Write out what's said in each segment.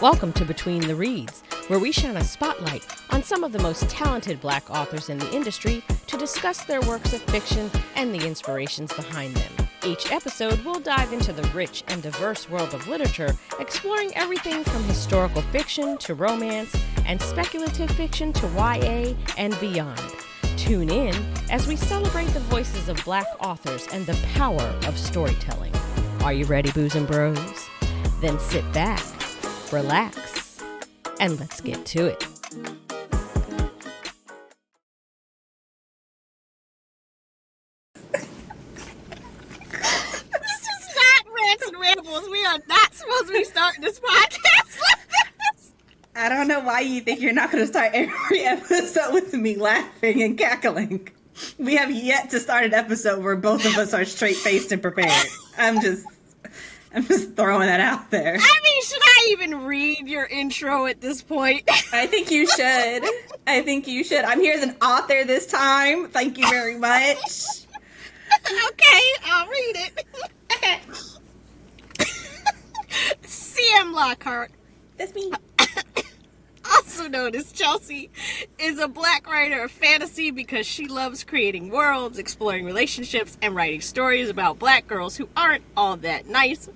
Welcome to Between the Reads, where we shine a spotlight on some of the most talented Black authors in the industry to discuss their works of fiction and the inspirations behind them. Each episode will dive into the rich and diverse world of literature, exploring everything from historical fiction to romance and speculative fiction to YA and beyond. Tune in as we celebrate the voices of Black authors and the power of storytelling. Are you ready, Boos and Bros? Then sit back, relax, and let's get to it. This is not Rants and Rambles. We are not supposed to be starting this podcast like this. I don't know why you think you're not going to start every episode with me laughing and cackling. We have yet to start an episode where both of us are straight-faced and prepared. I'm just throwing that out there. I mean, should I even read your intro at this point? I think you should. I'm here as an author this time. Thank you very much. Okay, I'll read it. C.M. Lockhart, That's me. also known as Chelsea, is a Black writer of fantasy because she loves creating worlds, exploring relationships, and writing stories about Black girls who aren't all that nice.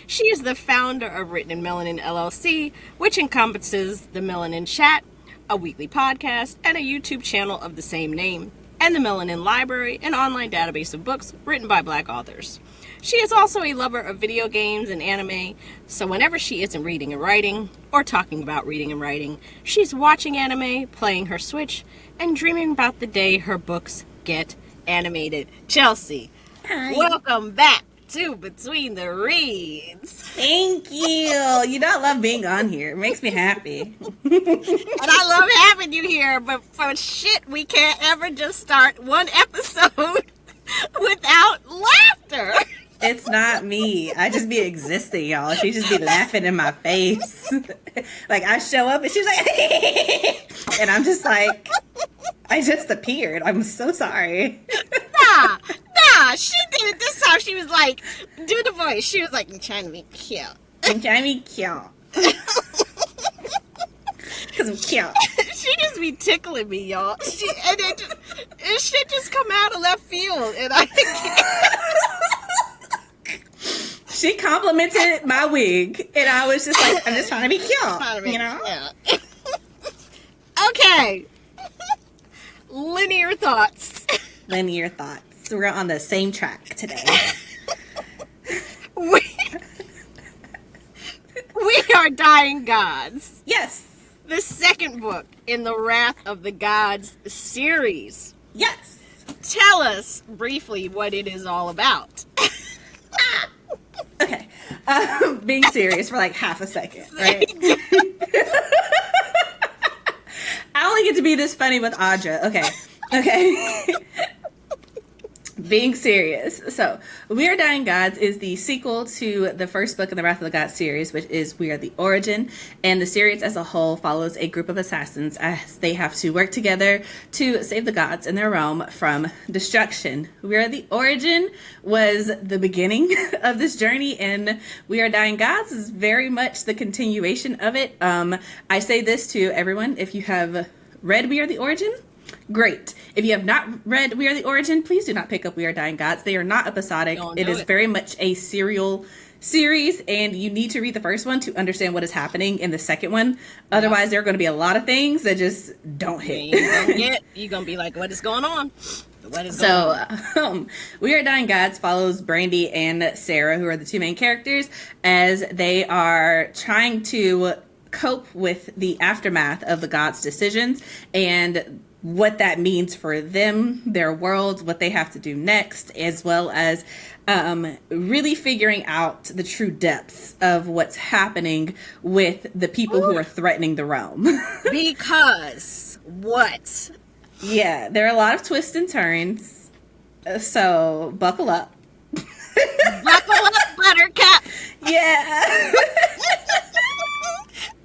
She is the founder of Written in Melanin LLC, which encompasses the Melanin Chat, a weekly podcast, and a YouTube channel of the same name, and the Melanin Library, an online database of books written by Black authors. She is also a lover of video games and anime, so whenever she isn't reading and writing, or talking about reading and writing, she's watching anime, playing her Switch, and dreaming about the day her books get animated. Chelsea, Hi. welcome back to Between the Reads. Thank you. You know I love being on here. It makes me happy. And I love having you here, but for shit, we can't ever just start one episode without laughter. It's not me. I just be existing, y'all. She just be laughing in my face. Like, I show up and she's like, and I'm just like, I just appeared. I'm so sorry. Nah, she did it this time. She was like, do the voice. She was like, I'm trying to be cute. I'm trying to be cute. Because I'm cute. She just be tickling me, y'all. And shit just come out of left field. And I She complimented my wig, and I was just like, I'm just trying to be cute, you know? Okay. Linear thoughts. Linear thoughts. We're on the same track today. We are Dying Gods. Yes. The second book in the Wrath of the Gods series. Yes. Tell us briefly what it is all about. Okay. Being serious for like half a second, right? I only get to be this funny with Audra. Okay. Being serious. So, We Are Dying Gods is the sequel to the first book in the Wrath of the Gods series, which is We Are the Origin. And the series as a whole follows a group of assassins as they have to work together to save the gods in their realm from destruction. We Are the Origin was the beginning of this journey, and We Are Dying Gods is very much the continuation of it. I say this to everyone: if you have read We Are the Origin, great. If you have not read We Are the Origin, please do not pick up We Are Dying Gods. They are not episodic. It is very much a serial series, and you need to read the first one to understand what is happening in the second one. Otherwise, there are going to be a lot of things that just don't hit. You're going to be like, what is going on? We Are Dying Gods follows Brandy and Sarah, who are the two main characters, as they are trying to cope with the aftermath of the gods' decisions and what that means for them, their world, what they have to do next, as well as really figuring out the true depths of what's happening with the people who are threatening the realm. Because what? Yeah, there are a lot of twists and turns, so buckle up. Buckle up, Buttercup. Yeah.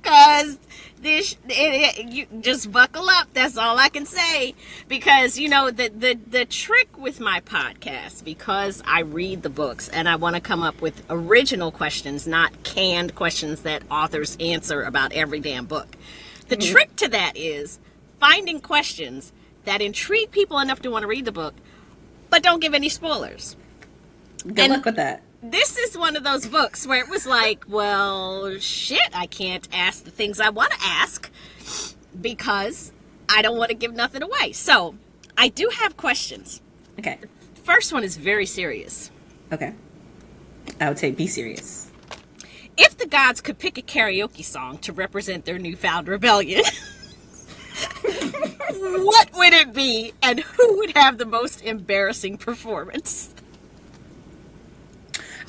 Because You just buckle up. That's all I can say. Because, the trick with my podcast, because I read the books and I want to come up with original questions, not canned questions that authors answer about every damn book. The trick to that is finding questions that intrigue people enough to want to read the book, but don't give any spoilers. Good luck with that. This is one of those books where it was like, well, shit, I can't ask the things I want to ask because I don't want to give nothing away. So I do have questions. Okay. The first one is very serious. Okay. I would say be serious. If the gods could pick a karaoke song to represent their newfound rebellion, what would it be and who would have the most embarrassing performance?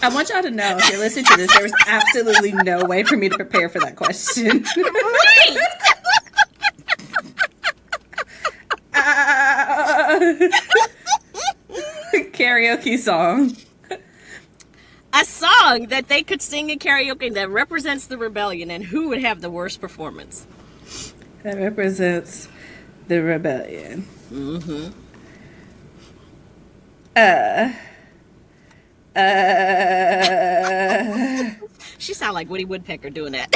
I want y'all to know, if you're listening to this, there was absolutely no way for me to prepare for that question. Right! Karaoke song. A song that they could sing in karaoke that represents the rebellion, and who would have the worst performance? That represents the rebellion. Mm-hmm. She sound like Woody Woodpecker doing that.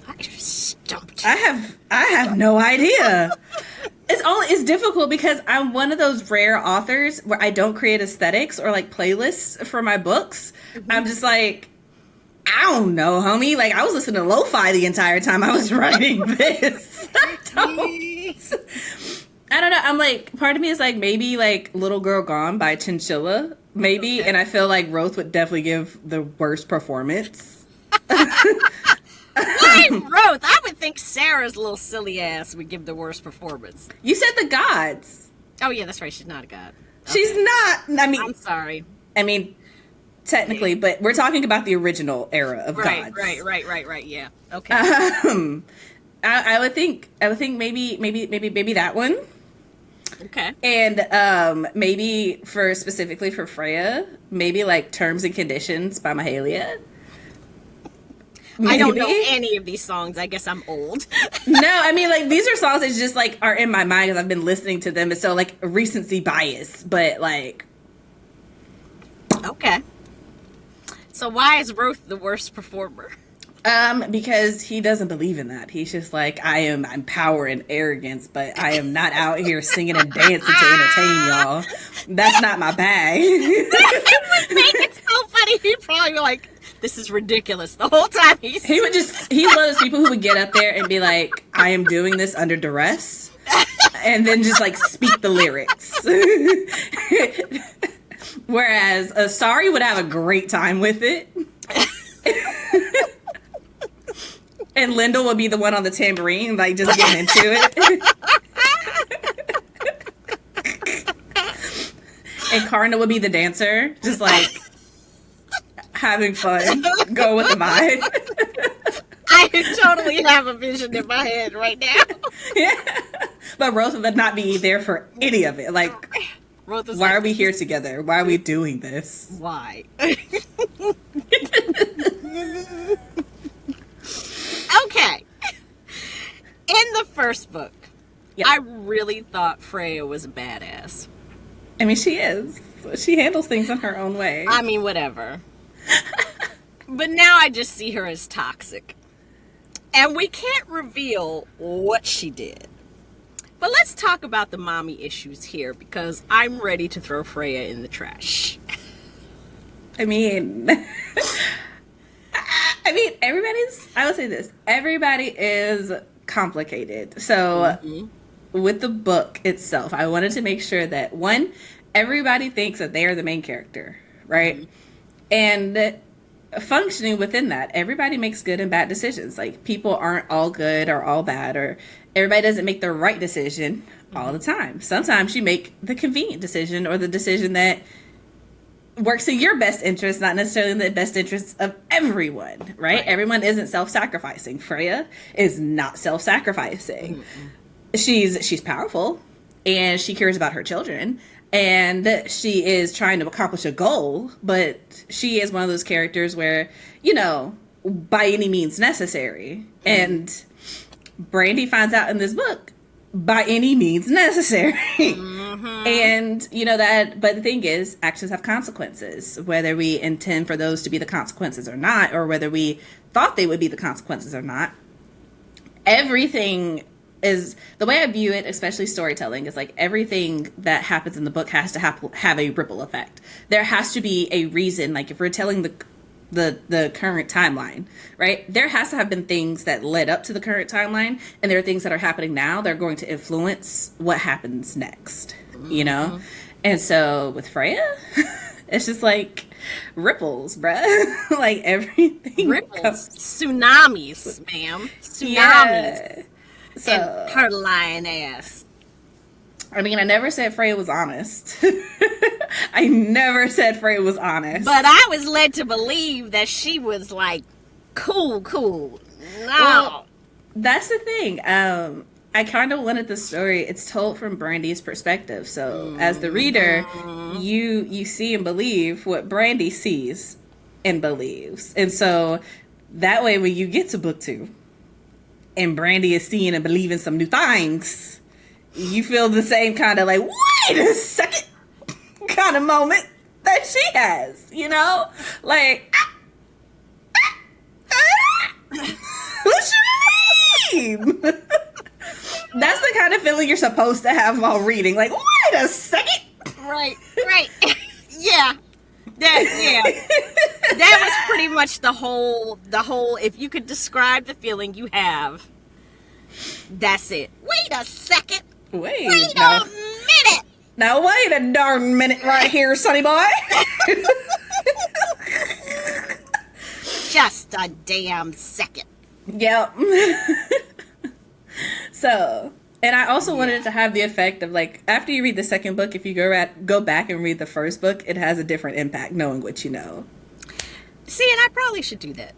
I stumped. I have no idea. It's difficult because I'm one of those rare authors where I don't create aesthetics or like playlists for my books. Mm-hmm. I'm just like, I don't know, homie. Like, I was listening to lo-fi the entire time I was writing this. I don't know. I'm like, part of me is like, maybe like Little Girl Gone by Chinchilla, maybe. Okay. And I feel like Roth would definitely give the worst performance. Why Roth? I would think Sarah's little silly ass would give the worst performance. You said the gods. Oh, yeah, that's right. She's not a god. Okay. She's not. I mean, I'm sorry. I mean, technically, but we're talking about the original era of gods. Right. Yeah. Okay. I would think maybe that one. Okay. And maybe specifically for Freya, maybe like Terms and Conditions by Mahalia. Maybe. I don't know any of these songs. I guess I'm old. No, I mean, like, these are songs that just like are in my mind because I've been listening to them. And so like recency bias, but like. Okay. So why is Roth the worst performer? Because he doesn't believe in that. He's just like, I'm power and arrogance, but I am not out here singing and dancing to entertain y'all. That's not my bag. It would make it so funny. He'd probably be like, this is ridiculous the whole time. He's one of those people who would get up there and be like, I am doing this under duress. And then just like speak the lyrics. Whereas Asari would have a great time with it. And Lyndall would be the one on the tambourine, like just getting into it. And Karna would be the dancer, just like having fun, go with the vibe. I totally have a vision in my head right now. Yeah. But Rose would not be there for any of it. Like, why are we here together? Why are we doing this? Why? Okay. In the first book, yep. I really thought Freya was a badass. I mean, she is. She handles things in her own way. I mean, whatever. But now I just see her as toxic. And we can't reveal what she did. But let's talk about the mommy issues here, because I'm ready to throw Freya in the trash. I mean, I would say this. Everybody is complicated. So with the book itself, I wanted to make sure that, one, everybody thinks that they are the main character, right? Mm-hmm. And functioning within that, everybody makes good and bad decisions. Like, people aren't all good or all bad, or everybody doesn't make the right decision all the time. Sometimes you make the convenient decision, or the decision that works in your best interest, not necessarily in the best interest of everyone, right? Everyone isn't self-sacrificing. Freya is not self-sacrificing. Mm-hmm. She's powerful, and she cares about her children. and she is trying to accomplish a goal, but she is one of those characters where, you know, by any means necessary. And Brandy finds out in this book, by any means necessary. And, you know, that, but the thing is, actions have consequences, whether we intend for those to be the consequences or not, or whether we thought they would be the consequences or not. Everything is, the way I view it, especially storytelling, is like everything that happens in the book has to have a ripple effect. There has to be a reason, like if we're telling the current timeline, right? There has to have been things that led up to the current timeline, and there are things that are happening now that are going to influence what happens next, you know? And so with Freya, it's just like ripples, bruh. Like everything. Ripples. Tsunamis, ma'am. Tsunamis. Yeah. So, and her lying ass. I mean, I never said Freya was honest. I never said Freya was honest. But I was led to believe that she was like, cool. No. Well, that's the thing. I kind of wanted the story, it's told from Brandy's perspective. So as the reader, you see and believe what Brandy sees and believes. And so that way when you get to book 2 and Brandy is seeing and believing some new things, you feel the same kind of like, wait a second kind of moment that she has, you know? Like, what you mean? That's the kind of feeling you're supposed to have while reading. Like, wait a second. Right. Yeah. That was pretty much the whole, if you could describe the feeling you have, that's it. Wait a second. Wait a minute. Now, wait a darn minute right here, sonny boy. Just a damn second. Yep. So, and I also wanted it to have the effect of, like, after you read the second book, if you go back and read the first book, it has a different impact knowing what you know. See, and I probably should do that.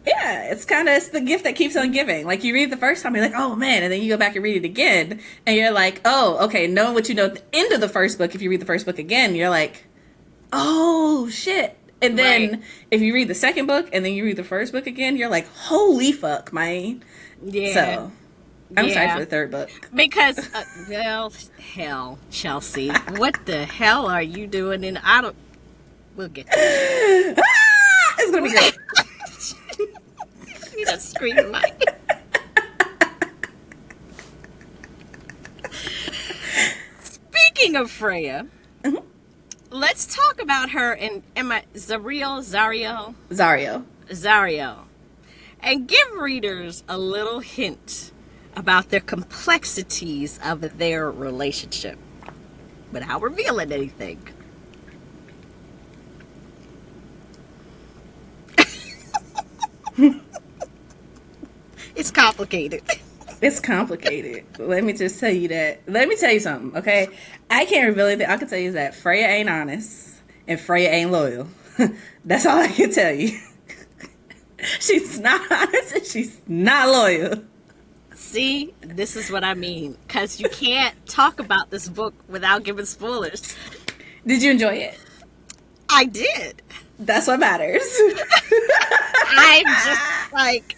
Yeah, it's the gift that keeps on giving. Like, you read the first time, you're like, oh man, and then you go back and read it again, and you're like, oh, okay, knowing what you know at the end of the first book, if you read the first book again, you're like, oh shit. And then if you read the second book and then you read the first book again, you're like, holy fuck, man. Yeah. So, I'm excited for the third book. Because, well, hell, Chelsea, what the hell are you doing? And we'll get to it. It's gonna be great. You just scream, Mike. Speaking of Freya, let's talk about her and Zario, and give readers a little hint about their complexities of their relationship without revealing anything. It's complicated. It's complicated. Let me just tell you that. Let me tell you something, okay? I can't reveal anything. I can tell you that Freya ain't honest and Freya ain't loyal. That's all I can tell you. She's not honest and she's not loyal. See, this is what I mean. Because you can't talk about this book without giving spoilers. Did you enjoy it? I did. That's what matters. I'm just like,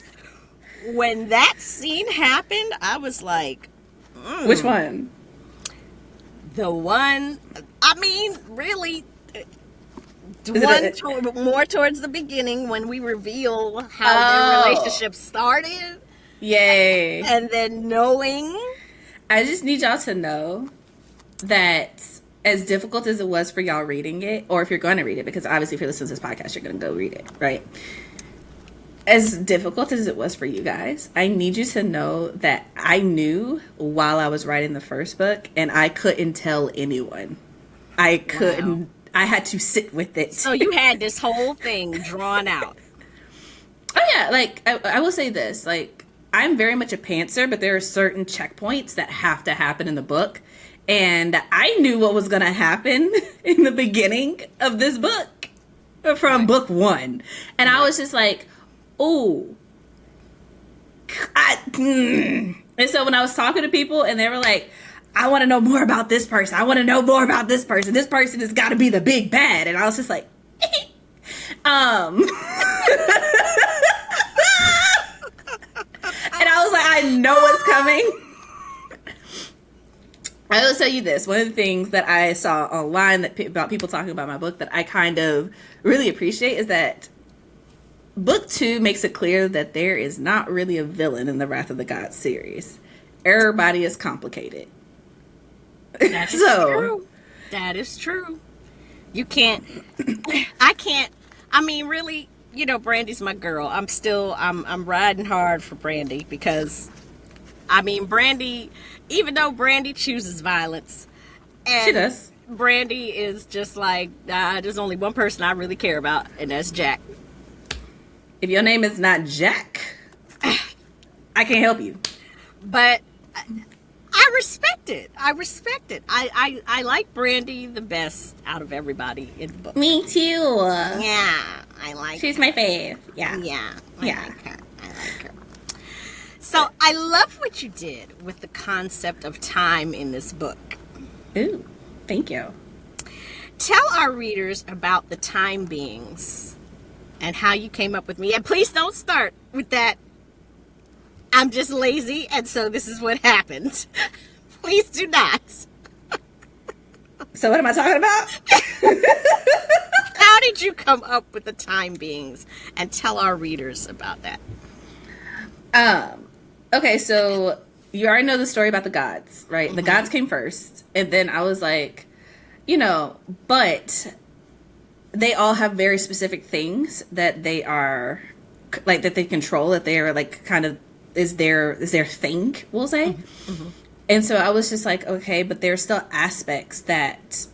when that scene happened, I was like, Which one? The one, I mean, really, the one more towards the beginning when we reveal how their relationship started. Yay. And then knowing. I just need y'all to know that as difficult as it was for y'all reading it, or if you're going to read it, because obviously if you're listening to this podcast, you're going to go read it, right? As difficult as it was for you guys, I need you to know that I knew while I was writing the first book, and I couldn't tell anyone. I couldn't. Wow. I had to sit with it. So you had this whole thing drawn out. Oh yeah, like I will say this, like I'm very much a pantser, but there are certain checkpoints that have to happen in the book, and I knew what was going to happen in the beginning of this book from book 1, and I was just like, oh, and so when I was talking to people and they were like, I want to know more about this person. I want to know more about this person. This person has got to be the big bad. And I was just like, and I was like, I know what's coming. I will tell you this. One of the things that I saw online about people talking about my book that I kind of really appreciate is that book 2 makes it clear that there is not really a villain in the Wrath of the Gods series. Everybody is complicated. That is true. That is true. You can't, I can't, I mean, really, you know, Brandy's my girl. I'm riding hard for Brandy because, I mean, Brandy, even though Brandy chooses violence, and she does. Brandy is just like, there's only one person I really care about, and that's Jack. If your name is not Jack, I can't help you. But I respect it. I like Brandy the best out of everybody in the book. Me too. Yeah, I like She's her. my fave. Yeah. Yeah, I Yeah. like her. I like her. So I love what you did with the concept of time in this book. Ooh, thank you. Tell our readers about the time beings and how you came up with me. And please don't start with that. I'm just lazy, and so this is what happened. Please do not. So what am I talking about? How did you come up with the time beings? And tell our readers about that. Okay, so you already know the story about the gods, right? The gods came first, and then I was like, you know, but they all have very specific things that they are, like, that they control, that they are, like, kind of, is their thing, we'll say. And so I was just like, okay, but there are still aspects that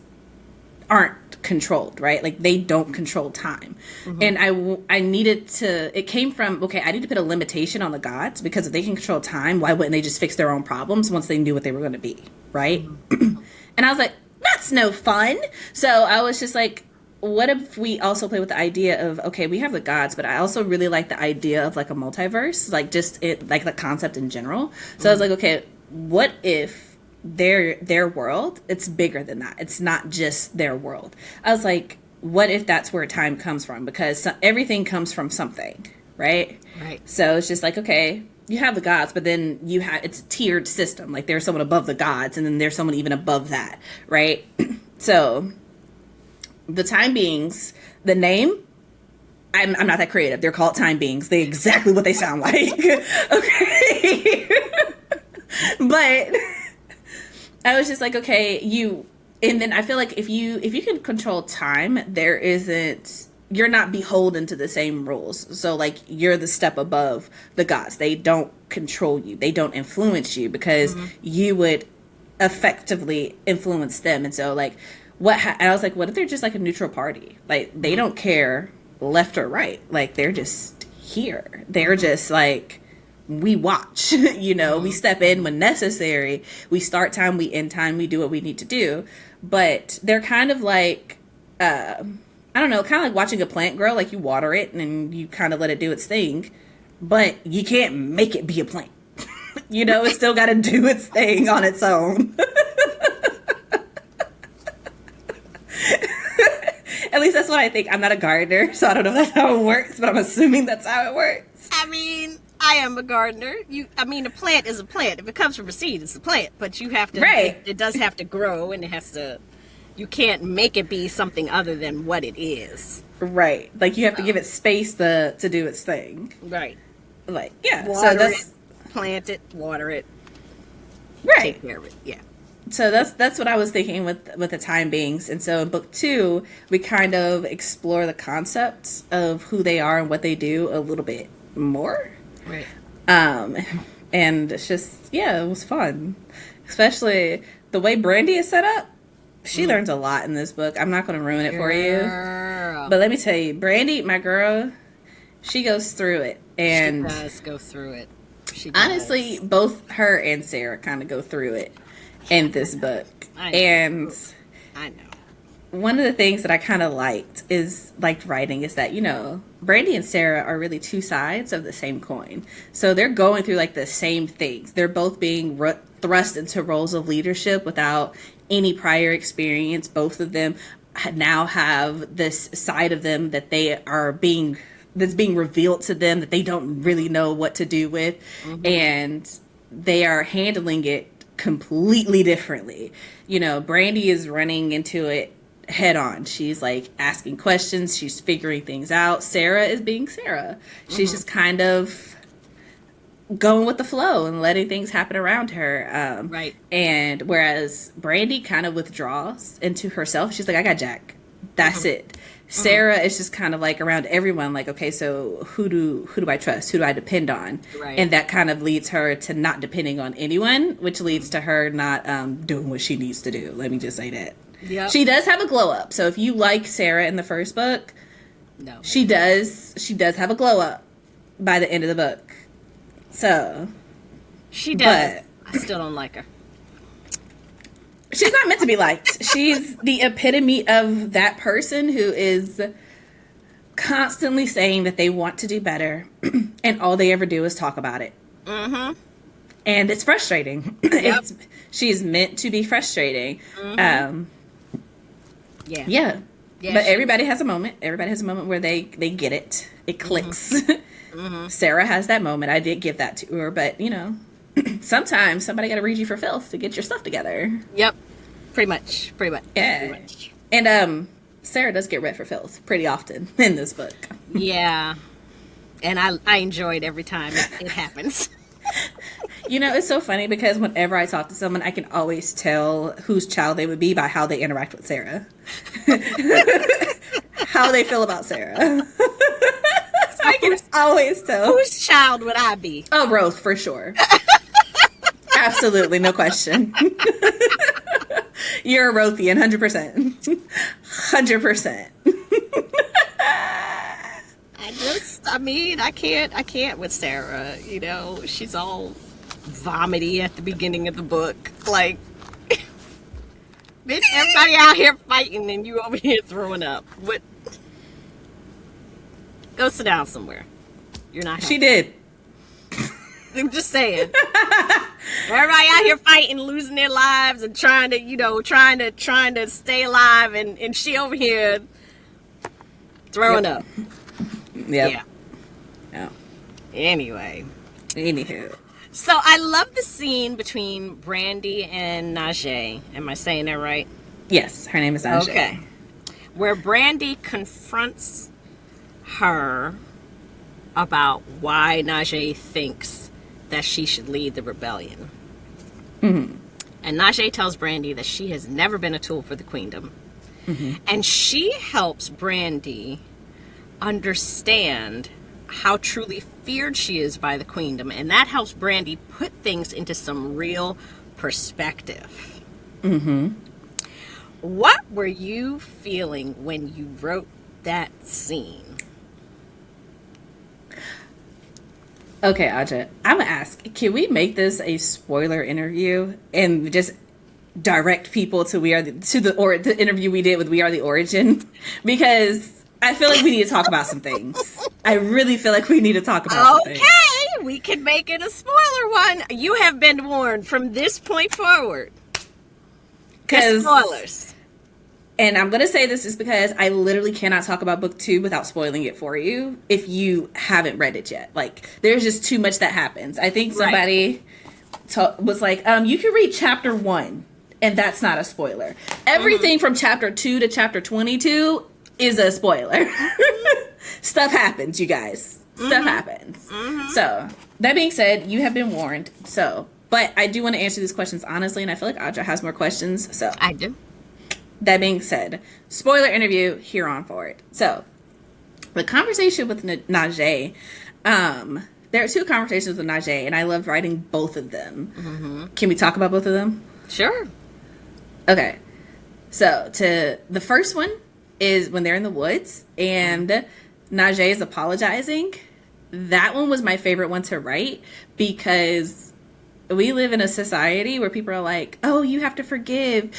aren't controlled, right? Like, they don't control time. And I needed to, it came from, okay, I need to put a limitation on the gods, because if they can control time, why wouldn't they just fix their own problems once they knew what they were going to be, right? And I was like, that's no fun. So I was just like, what if we also play with the idea of, okay, we have the gods, but I also really like the idea of, like, a multiverse, like, just it, like, the concept in general. So I was like, okay, what if their world, it's bigger than that? It's not just their world. I was like, what if that's where time comes from? Because everything comes from something, right? Right. So it's just like, okay, you have the gods, but then you have, it's a tiered system. Like, there's someone above the gods, and then there's someone even above that, right? So the time beings, the name, I'm not that creative. They're called time beings. They exactly what they sound like. Okay. But I was just like, okay, and then I feel like if you can control time, you're not beholden to the same rules. So, like, you're the step above the gods. They don't control you. They don't influence you, because you would effectively influence them. And so, like, and I was like, what if they're just like a neutral party? Like, they don't care left or right. Like, they're just here. They're just like, we watch, you know, we step in when necessary. We start time, we end time, we do what we need to do. But they're kind of like, I don't know, kind of like watching a plant grow. Like, you water it and you kind of let it do its thing, but you can't make it be a plant. You know, it's still got to do its thing on its own. At least that's what I think. I'm not a gardener, so I don't know if that's how it works, but I'm assuming that's how it works. I mean, I am a gardener. A plant is a plant. If it comes from a seed, it's a plant. But you have to, right. It does have to grow, and it has to, you can't make it be something other than what it is. Right. Like, you have to give it space to do its thing. Right. Like, yeah. Water it, plant it, water it. Right. Take care of it. Yeah. So that's what I was thinking with the time beings. And so in book 2, we kind of explore the concepts of who they are and what they do a little bit more. Right. And it's just, yeah, it was fun. Especially the way Brandy is set up. She learns a lot in this book. I'm not going to ruin it for you. But let me tell you, Brandy, my girl, she goes through it. And she does go through it. She does. Honestly, both her and Sarah kind of go through it in this book. I know. And I know. One of the things that I kind of liked writing is that, you know, Brandy and Sarah are really two sides of the same coin. So they're going through, like, the same things. They're both being thrust into roles of leadership without any prior experience. Both of them now have this side of them that that's being revealed to them that they don't really know what to do with. And they are handling it completely differently. You know, Brandy is running into it head on. She's like asking questions. She's figuring things out. Sarah is being Sarah. She's just kind of going with the flow and letting things happen around her. Right. And whereas Brandy kind of withdraws into herself, she's like, I got Jack. That's it. Sarah is just kind of like around everyone, like, okay, so who do I trust? Who do I depend on? Right. And that kind of leads her to not depending on anyone, which leads to her not doing what she needs to do. Let me just say that. Yep. She does have a glow up. So if you like Sarah in the first book, No. she does have a glow up by the end of the book. So She does. I still don't like her. she's not meant to be liked. She's the epitome of that person who is constantly saying that they want to do better and all they ever do is talk about it. And it's frustrating. Yep. She's meant to be frustrating. Yeah. But everybody has a moment. Everybody has a moment where they get it. It clicks. Sarah has that moment. I did give that to her, but you know, sometimes somebody got to read you for filth to get your stuff together. Yep. Pretty much. Yeah. Pretty much. And Sarah does get read for filth pretty often in this book. Yeah. And I enjoy it every time it happens. You know, it's so funny because whenever I talk to someone, I can always tell whose child they would be by how they interact with Sarah. How they feel about Sarah. I can always tell. Whose child would I be? Oh, Rose, for sure. Absolutely, no question. You're a Rothian, 100%. 100%. I can't with Sarah. You know, she's all vomity at the beginning of the book. Like, bitch, everybody out here fighting and you over here throwing up. What? Go sit down somewhere. You're not. She did. I'm just saying. Everybody out here fighting, losing their lives, and trying to stay alive, and she over here throwing up. Yep. Yeah. Yeah. Anyway. Anywho. So I love the scene between Brandy and Najee. Am I saying that right? Yes, her name is Najee. Okay. Where Brandy confronts her about why Najee thinks that she should lead the rebellion. And Najee tells Brandy that she has never been a tool for the queendom. And she helps Brandy understand how truly feared she is by the queendom, and that helps Brandy put things into some real perspective. What were you feeling when you wrote that scene? Okay, Aja, I'm gonna ask, can we make this a spoiler interview and just direct people to the interview we did with We Are the Origin? Because I feel like we need to talk about some things. I really feel like we need to talk about some things. Okay, we can make it a spoiler one. You have been warned from this point forward. Spoilers. And I'm going to say this is because I literally cannot talk about book 2 without spoiling it for you if you haven't read it yet. Like, there's just too much that happens. I think somebody was like, you can read chapter 1, and that's not a spoiler. Everything from chapter 2 to chapter 22 is a spoiler. Stuff happens, you guys. Stuff happens. So, that being said, you have been warned. So, but I do want to answer these questions honestly, and I feel like Audra has more questions. So I do. That being said, spoiler interview here on forward. So, the conversation with Najee, there are 2 conversations with Najee, and I loved writing both of them. Can we talk about both of them? Sure. Okay. So, the first one is when they're in the woods, and Najee is apologizing. That one was my favorite one to write, because we live in a society where people are like, oh, you have to forgive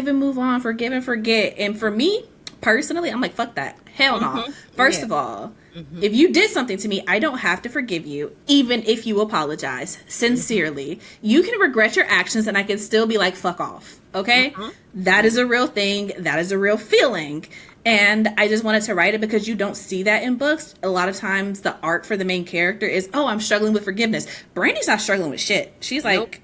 and move on, forgive and forget. And for me, personally, I'm like, fuck that. Hell no. First of all, If you did something to me, I don't have to forgive you, even if you apologize sincerely. You can regret your actions and I can still be like, fuck off. Okay? That is a real thing. That is a real feeling. And I just wanted to write it because you don't see that in books. A lot of times the arc for the main character is, oh, I'm struggling with forgiveness. Brandy's not struggling with shit. She's like,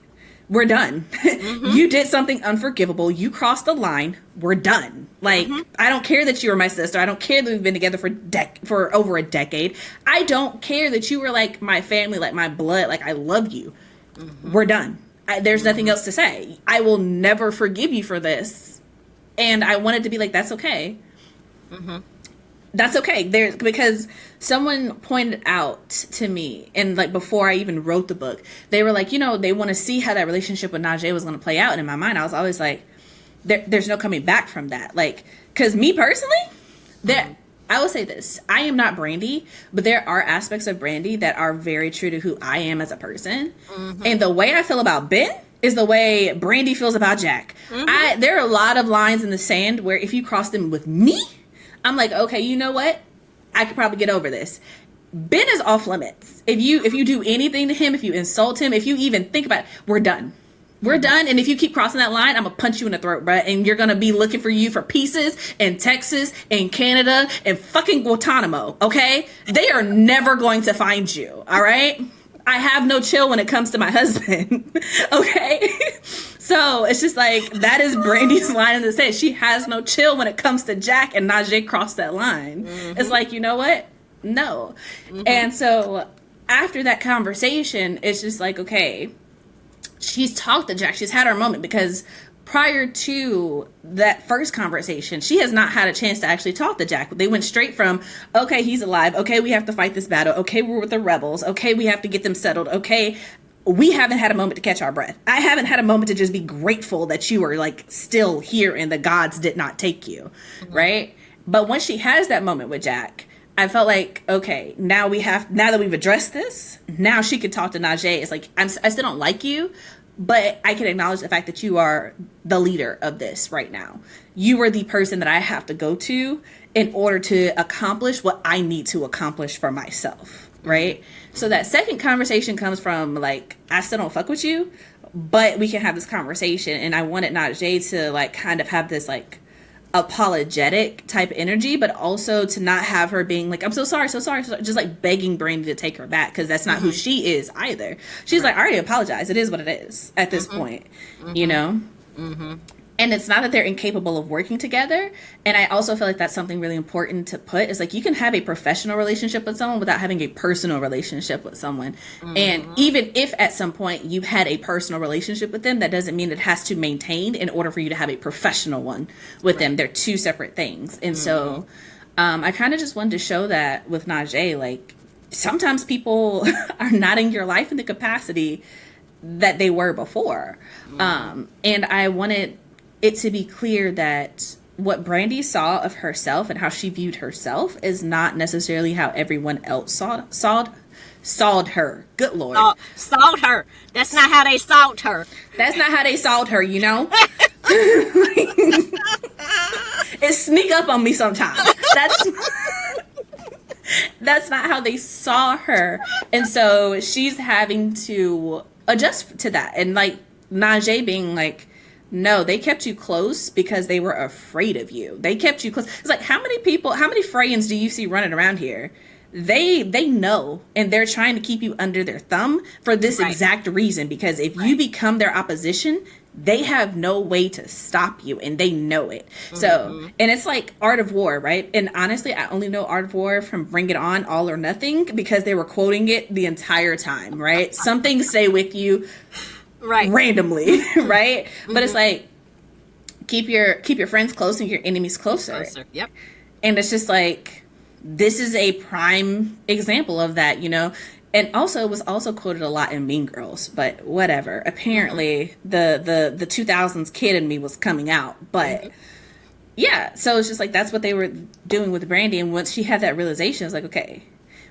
we're done. You did something unforgivable. You crossed the line. We're done. Like, I don't care that you were my sister. I don't care that we've been together for over a decade. I don't care that you were like my family, like my blood. Like, I love you. We're done. There's nothing else to say. I will never forgive you for this. And I wanted to be like, that's okay. That's okay. Because someone pointed out to me, and like before I even wrote the book, they were like, they want to see how that relationship with Najee was going to play out. And in my mind, I was always like, there's no coming back from that. Like, because me personally, I will say this: I am not Brandy, but there are aspects of Brandy that are very true to who I am as a person. And the way I feel about Ben is the way Brandy feels about Jack. There are a lot of lines in the sand where if you cross them with me, I'm like, okay, you know what? I could probably get over this. Ben is off limits. If you do anything to him, if you insult him, if you even think about it, we're done. We're done. And if you keep crossing that line, I'm going to punch you in the throat, bruh. And you're going to be looking for you for pieces in Texas, in Canada, and fucking Guantanamo, okay? They are never going to find you, all right? I have no chill when it comes to my husband, okay? So it's just like, that is Brandy's line in the sand. She has no chill when it comes to Jack, and Najee crossed that line. It's like, you know what? No. And so after that conversation, it's just like, okay, she's talked to Jack. She's had her moment, because prior to that first conversation, she has not had a chance to actually talk to Jack. They went straight from, okay, he's alive. Okay, we have to fight this battle. Okay, we're with the rebels. Okay, we have to get them settled. Okay, we haven't had a moment to catch our breath. I haven't had a moment to just be grateful that you are like still here and the gods did not take you, right? But once she has that moment with Jack, I felt like, okay, now that we've addressed this, now she could talk to Najee. It's like, I still don't like you, but I can acknowledge the fact that you are the leader of this right now. You are the person that I have to go to in order to accomplish what I need to accomplish for myself, right? So that second conversation comes from like, I still don't fuck with you, but we can have this conversation. And I wanted Najee to like kind of have this like apologetic type energy, but also to not have her being like, I'm so sorry, just like begging Brandy to take her back, because that's not who she is either. She's like, I already apologized. It is what it is at this point, you know? And it's not that they're incapable of working together. And I also feel like that's something really important to put, is like, you can have a professional relationship with someone without having a personal relationship with someone. And even if at some point you had a personal relationship with them, that doesn't mean it has to maintain in order for you to have a professional one with them. They're two separate things. And so I kind of just wanted to show that with Najee, like, sometimes people are not in your life in the capacity that they were before. And I wanted it to be clear that what Brandy saw of herself and how she viewed herself is not necessarily how everyone else saw her. Good Lord. Sawed her. That's not how they sawed her. That's not how they sawed her, you know? It sneak up on me sometimes. That's not how they saw her. And so she's having to adjust to that. And like Najee being like, no, they kept you close because they were afraid of you. They kept you close. It's like, how many Freyans do you see running around here? They know, and they're trying to keep you under their thumb for this exact reason, because if you become their opposition, they have no way to stop you, and they know it. So, and it's like Art of War, right? And honestly, I only know Art of War from Bring It On, All or Nothing, because they were quoting it the entire time, right? Some things stay with you randomly, right? But it's like, keep your friends close and your enemies closer. Yep. And it's just like, this is a prime example of that, you know? And also, it was also quoted a lot in Mean Girls, but whatever. Apparently, the 2000s kid in me was coming out. But yeah, so it's just like, that's what they were doing with Brandy. And once she had that realization, it's like, okay,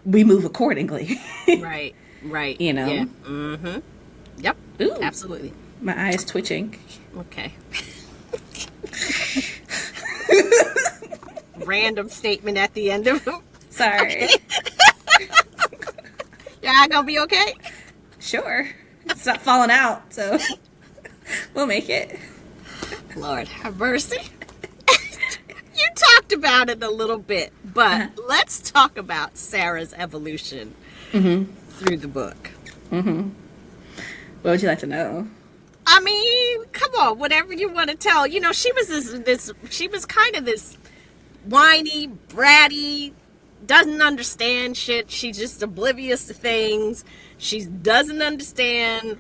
we move accordingly. Right. You know? Yeah. Yep. Ooh, absolutely. My eye is twitching. Okay. Random statement at the end of Sorry. Y'all gonna be okay? Sure. It's not falling out, so we'll make it. Lord have mercy. You talked about it a little bit, but let's talk about Sarah's evolution through the book. What would you like to know? I mean, come on, whatever you want to tell. You know, she was she was kind of this whiny, bratty, doesn't understand shit. She's just oblivious to things. She doesn't understand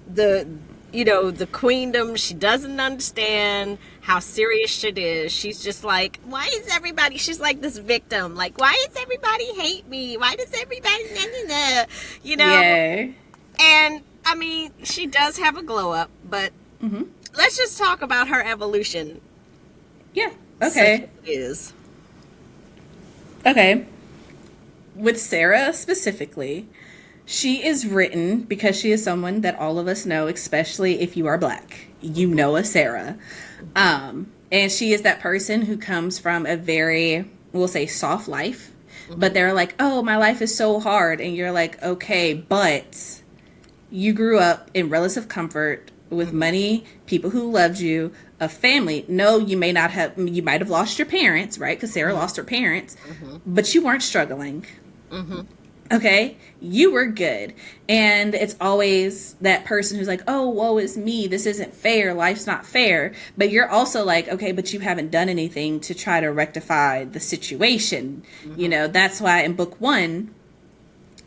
the queendom. She doesn't understand how serious shit is. She's just like, why is everybody, she's like this victim. Like, why does everybody hate me? Why does everybody, you know? Yeah. And, I mean, she does have a glow up, but let's just talk about her evolution. Yeah. Okay. Such it is. Okay. With Sarah specifically, she is written because she is someone that all of us know, especially if you are Black. You know a Sarah. And she is that person who comes from a very, we'll say, soft life. But they're like, oh, my life is so hard. And you're like, okay, but you grew up in relative comfort with money, people who loved you, a family. No, you might have lost your parents, right? Because Sarah lost her parents, but you weren't struggling. Okay, you were good. And it's always that person who's like, oh, woe is me, this isn't fair, life's not fair. But you're also like, okay, but you haven't done anything to try to rectify the situation. You know, that's why in book 1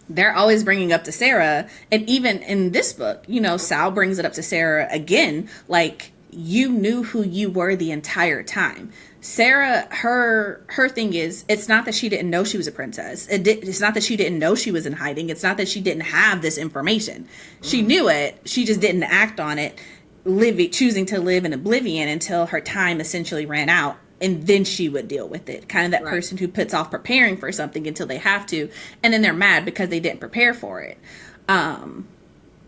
they're always bringing up to Sarah, and even in this book, you know, Sal brings it up to Sarah again, like, you knew who you were the entire time. Sarah, her thing is, it's not that she didn't know she was a princess. It's not that she didn't know she was in hiding. It's not that she didn't have this information. She knew it. She just didn't act on it, choosing to live in oblivion until her time essentially ran out. And then she would deal with it. Kind of that person who puts off preparing for something until they have to. And then they're mad because they didn't prepare for it.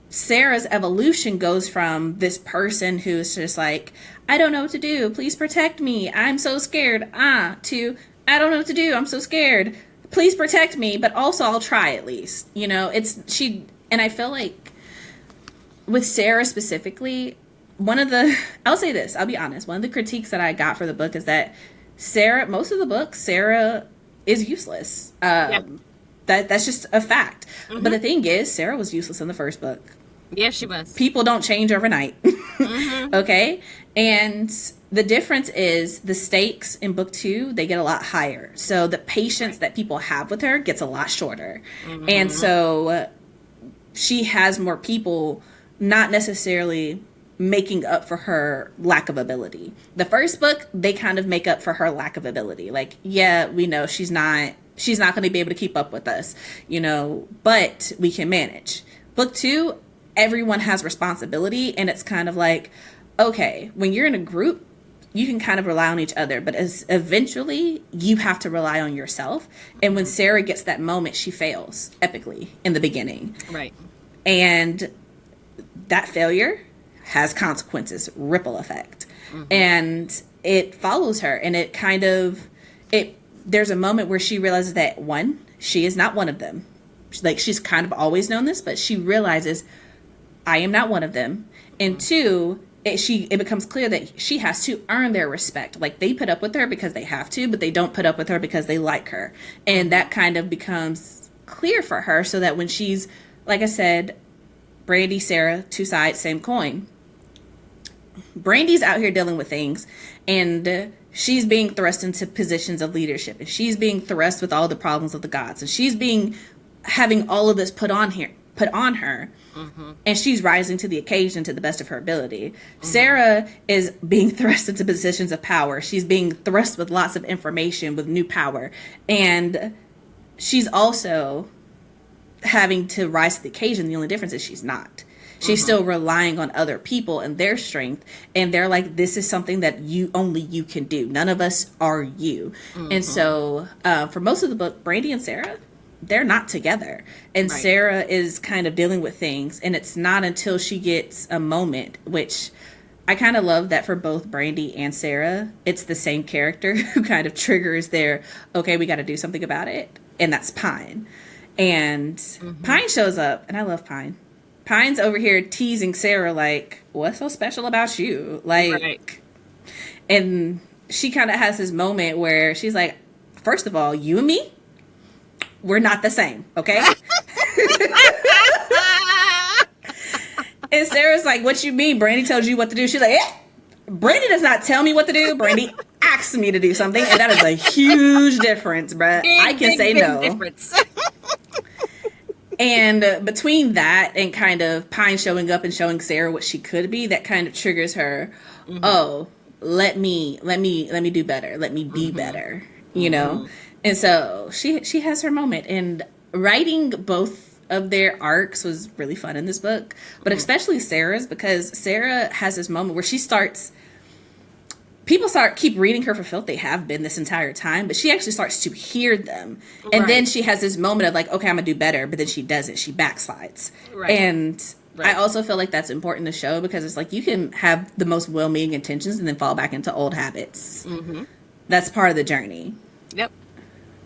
Sarah's evolution goes from this person who's just like, I don't know what to do. Please protect me. I'm so scared. To, I don't know what to do. I'm so scared. Please protect me. But also I'll try at least. You know, and I feel like with Sarah specifically, I'll say this, I'll be honest. One of the critiques that I got for the book is that most of the book, Sarah is useless. That's just a fact. But the thing is, Sarah was useless in the first book. Yeah, she was. People don't change overnight. Okay? And the difference is the stakes in book 2, they get a lot higher. So the patience that people have with her gets a lot shorter. And so she has more people not necessarily making up for her lack of ability. The first book, they kind of make up for her lack of ability. Like, yeah, we know she's not going to be able to keep up with us, you know, but we can manage. Book 2, everyone has responsibility, and it's kind of like, okay, when you're in a group, you can kind of rely on each other, but eventually you have to rely on yourself. And when Sarah gets that moment, she fails epically in the beginning. Right. And that failure has consequences, ripple effect. And it follows her, and there's a moment where she realizes that, one, she is not one of them. Like, she's kind of always known this, but she realizes, I am not one of them. And two, it becomes clear that she has to earn their respect. Like, they put up with her because they have to, but they don't put up with her because they like her. And that kind of becomes clear for her, so that when she's, like I said, Brandy, Sarah, two sides, same coin. Brandy's out here dealing with things, and she's being thrust into positions of leadership, and she's being thrust with all the problems of the gods, and she's having all of this put on her. And she's rising to the occasion to the best of her ability. Sarah is being thrust into positions of power. She's being thrust with lots of information, with new power. And she's also having to rise to the occasion. The only difference is she's not. She's still relying on other people and their strength. And they're like, this is something that only you can do. None of us are you. And so for most of the book, Brandy and Sarah, they're not together. And right. Sarah is kind of dealing with things. And it's not until she gets a moment, which I kind of love that for both Brandy and Sarah, it's the same character who kind of triggers their, okay, we got to do something about it. And that's Pine. And Pine shows up, and I love Pine. Pine's over here teasing Sarah, like, what's so special about you? Like, Right. and she kind of has this moment where she's like, first of all, you and me, we're not the same, okay? And Sarah's like, what you mean? Brandy tells you what to do. She's like, yeah. Brandy does not tell me what to do. Brandy asks me to do something. And that is a huge difference, bruh. I can say no. Difference. And between that and kind of Pine showing up and showing Sarah what she could be, that kind of triggers her. Oh, let me do better. Let me be better, you know? And so she has her moment, and writing both of their arcs was really fun in this book, but especially Sarah's, because Sarah has this moment where people keep reading her for filth. They have been this entire time, but she actually starts to hear them. And then she has this moment of like, okay, I'm gonna do better, but then she doesn't. She backslides. Right. And I also feel like that's important to show, because it's like, you can have the most well-meaning intentions and then fall back into old habits. That's part of the journey. Yep.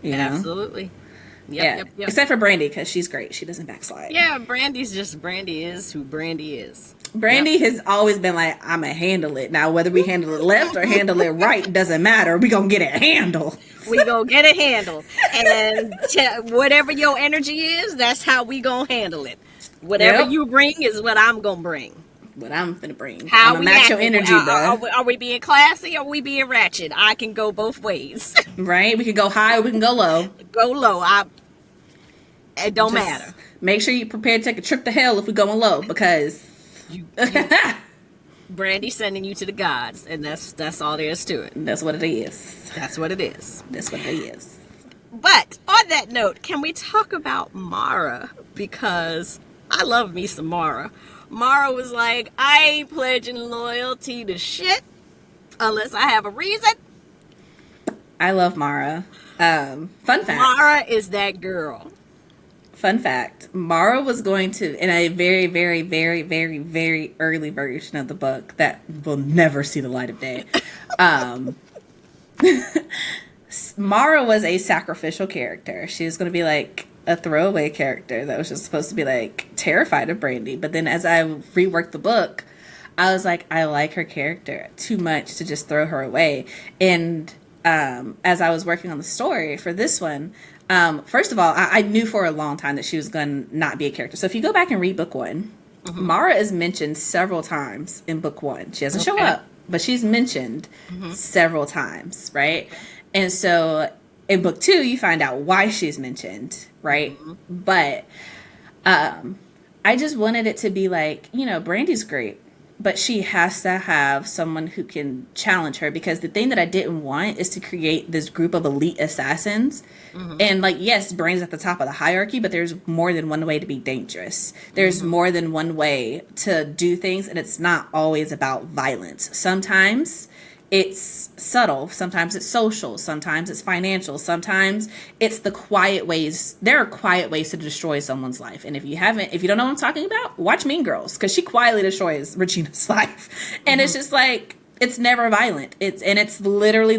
You know? Absolutely. Yep. Except for Brandy, because she's great. She doesn't backslide. Yeah, Brandy is who Brandy is. Brandy has always been like, I'm going to handle it. Now, whether we handle it left or handle it right doesn't matter. We going to get it handled. We going to get it handled. And whatever your energy is, that's how we going to handle it. Whatever you bring is what I'm going to bring. What I'm going to bring. How I'm we match your energy, bro. Are we being classy or are we being ratchet? I can go both ways. Right? We can go high or we can go low. Go low. It don't matter. Make sure you prepare to take a trip to hell if we're going low, because Brandy's sending you to the gods, and that's all there is to it. That's what it is. That's what it is. That's what it is. But on that note, can we talk about Mara? Because I love me some Mara. Mara was like, I ain't pledging loyalty to shit unless I have a reason. I love Mara. Fun fact. Mara is that girl. Fun fact. Mara was going to, in a very, very, very, very, very early version of the book that will never see the light of day. Mara was a sacrificial character. She was going to be like a throwaway character that was just supposed to be like terrified of Brandy. But then as I reworked the book, I was like, I like her character too much to just throw her away. And as I was working on the story for this one, first of all, I knew for a long time that she was going to not be a character. So if you go back and read book one, Mara is mentioned several times in book one. She doesn't show up, but she's mentioned several times, right? And so in book two, you find out why she's mentioned, right? But I just wanted it to be like, you know, Brandy's great, but she has to have someone who can challenge her, because the thing that I didn't want is to create this group of elite assassins. And like, yes, Brandy's at the top of the hierarchy, but there's more than one way to be dangerous. There's more than one way to do things, and it's not always about violence. Sometimes it's subtle, sometimes it's social, sometimes it's financial, sometimes it's the quiet ways. There are quiet ways to destroy someone's life. And if you don't know what I'm talking about, watch Mean Girls, because she quietly destroys Regina's life. And it's just like, it's never violent. It's literally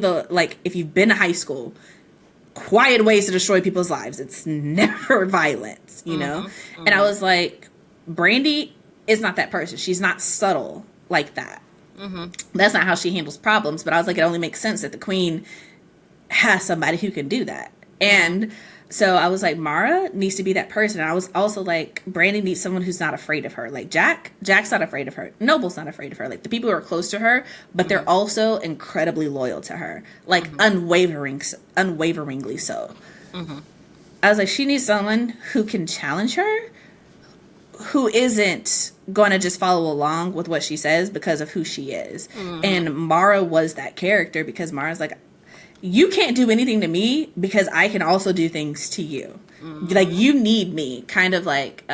if you've been to high school, quiet ways to destroy people's lives. It's never violence, you know? And I was like, Brandy is not that person. She's not subtle like that. That's not how she handles problems. But I was like, it only makes sense that the queen has somebody who can do that. And so I was like, Mara needs to be that person. And I was also like, Brandy needs someone who's not afraid of her. Like Jack's not afraid of her. Noble's not afraid of her. Like the people who are close to her, but they're also incredibly loyal to her. Like unwaveringly so. I was like, she needs someone who can challenge her, who isn't going to just follow along with what she says because of who she is. And Mara was that character, because Mara's like, you can't do anything to me because I can also do things to you. Like, you need me. Kind of like,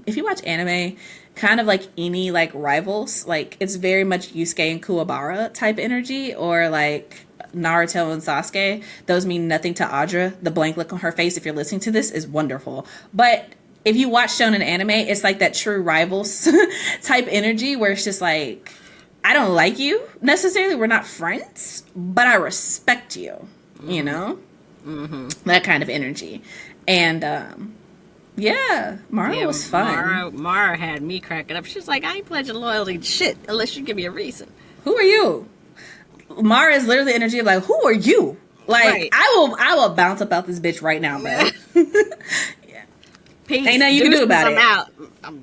if you watch anime, kind of like any like rivals, like it's very much Yusuke and Kuwabara type energy, or like Naruto and Sasuke. Those mean nothing to Audra. The blank look on her face, if you're listening to this, is wonderful. But if you watch shonen anime, it's like that true rivals type energy where it's just like, I don't like you necessarily. We're not friends, but I respect you, you know? That kind of energy. And, yeah, Mara was fun. Mara had me cracking up. She's like, I ain't pledging loyalty to shit unless you give me a reason. Who are you? Mara is literally energy of like, who are you? Like, Right. I will bounce about this bitch right now, bro. Peace. Ain't nothing you can do about I'm it. out.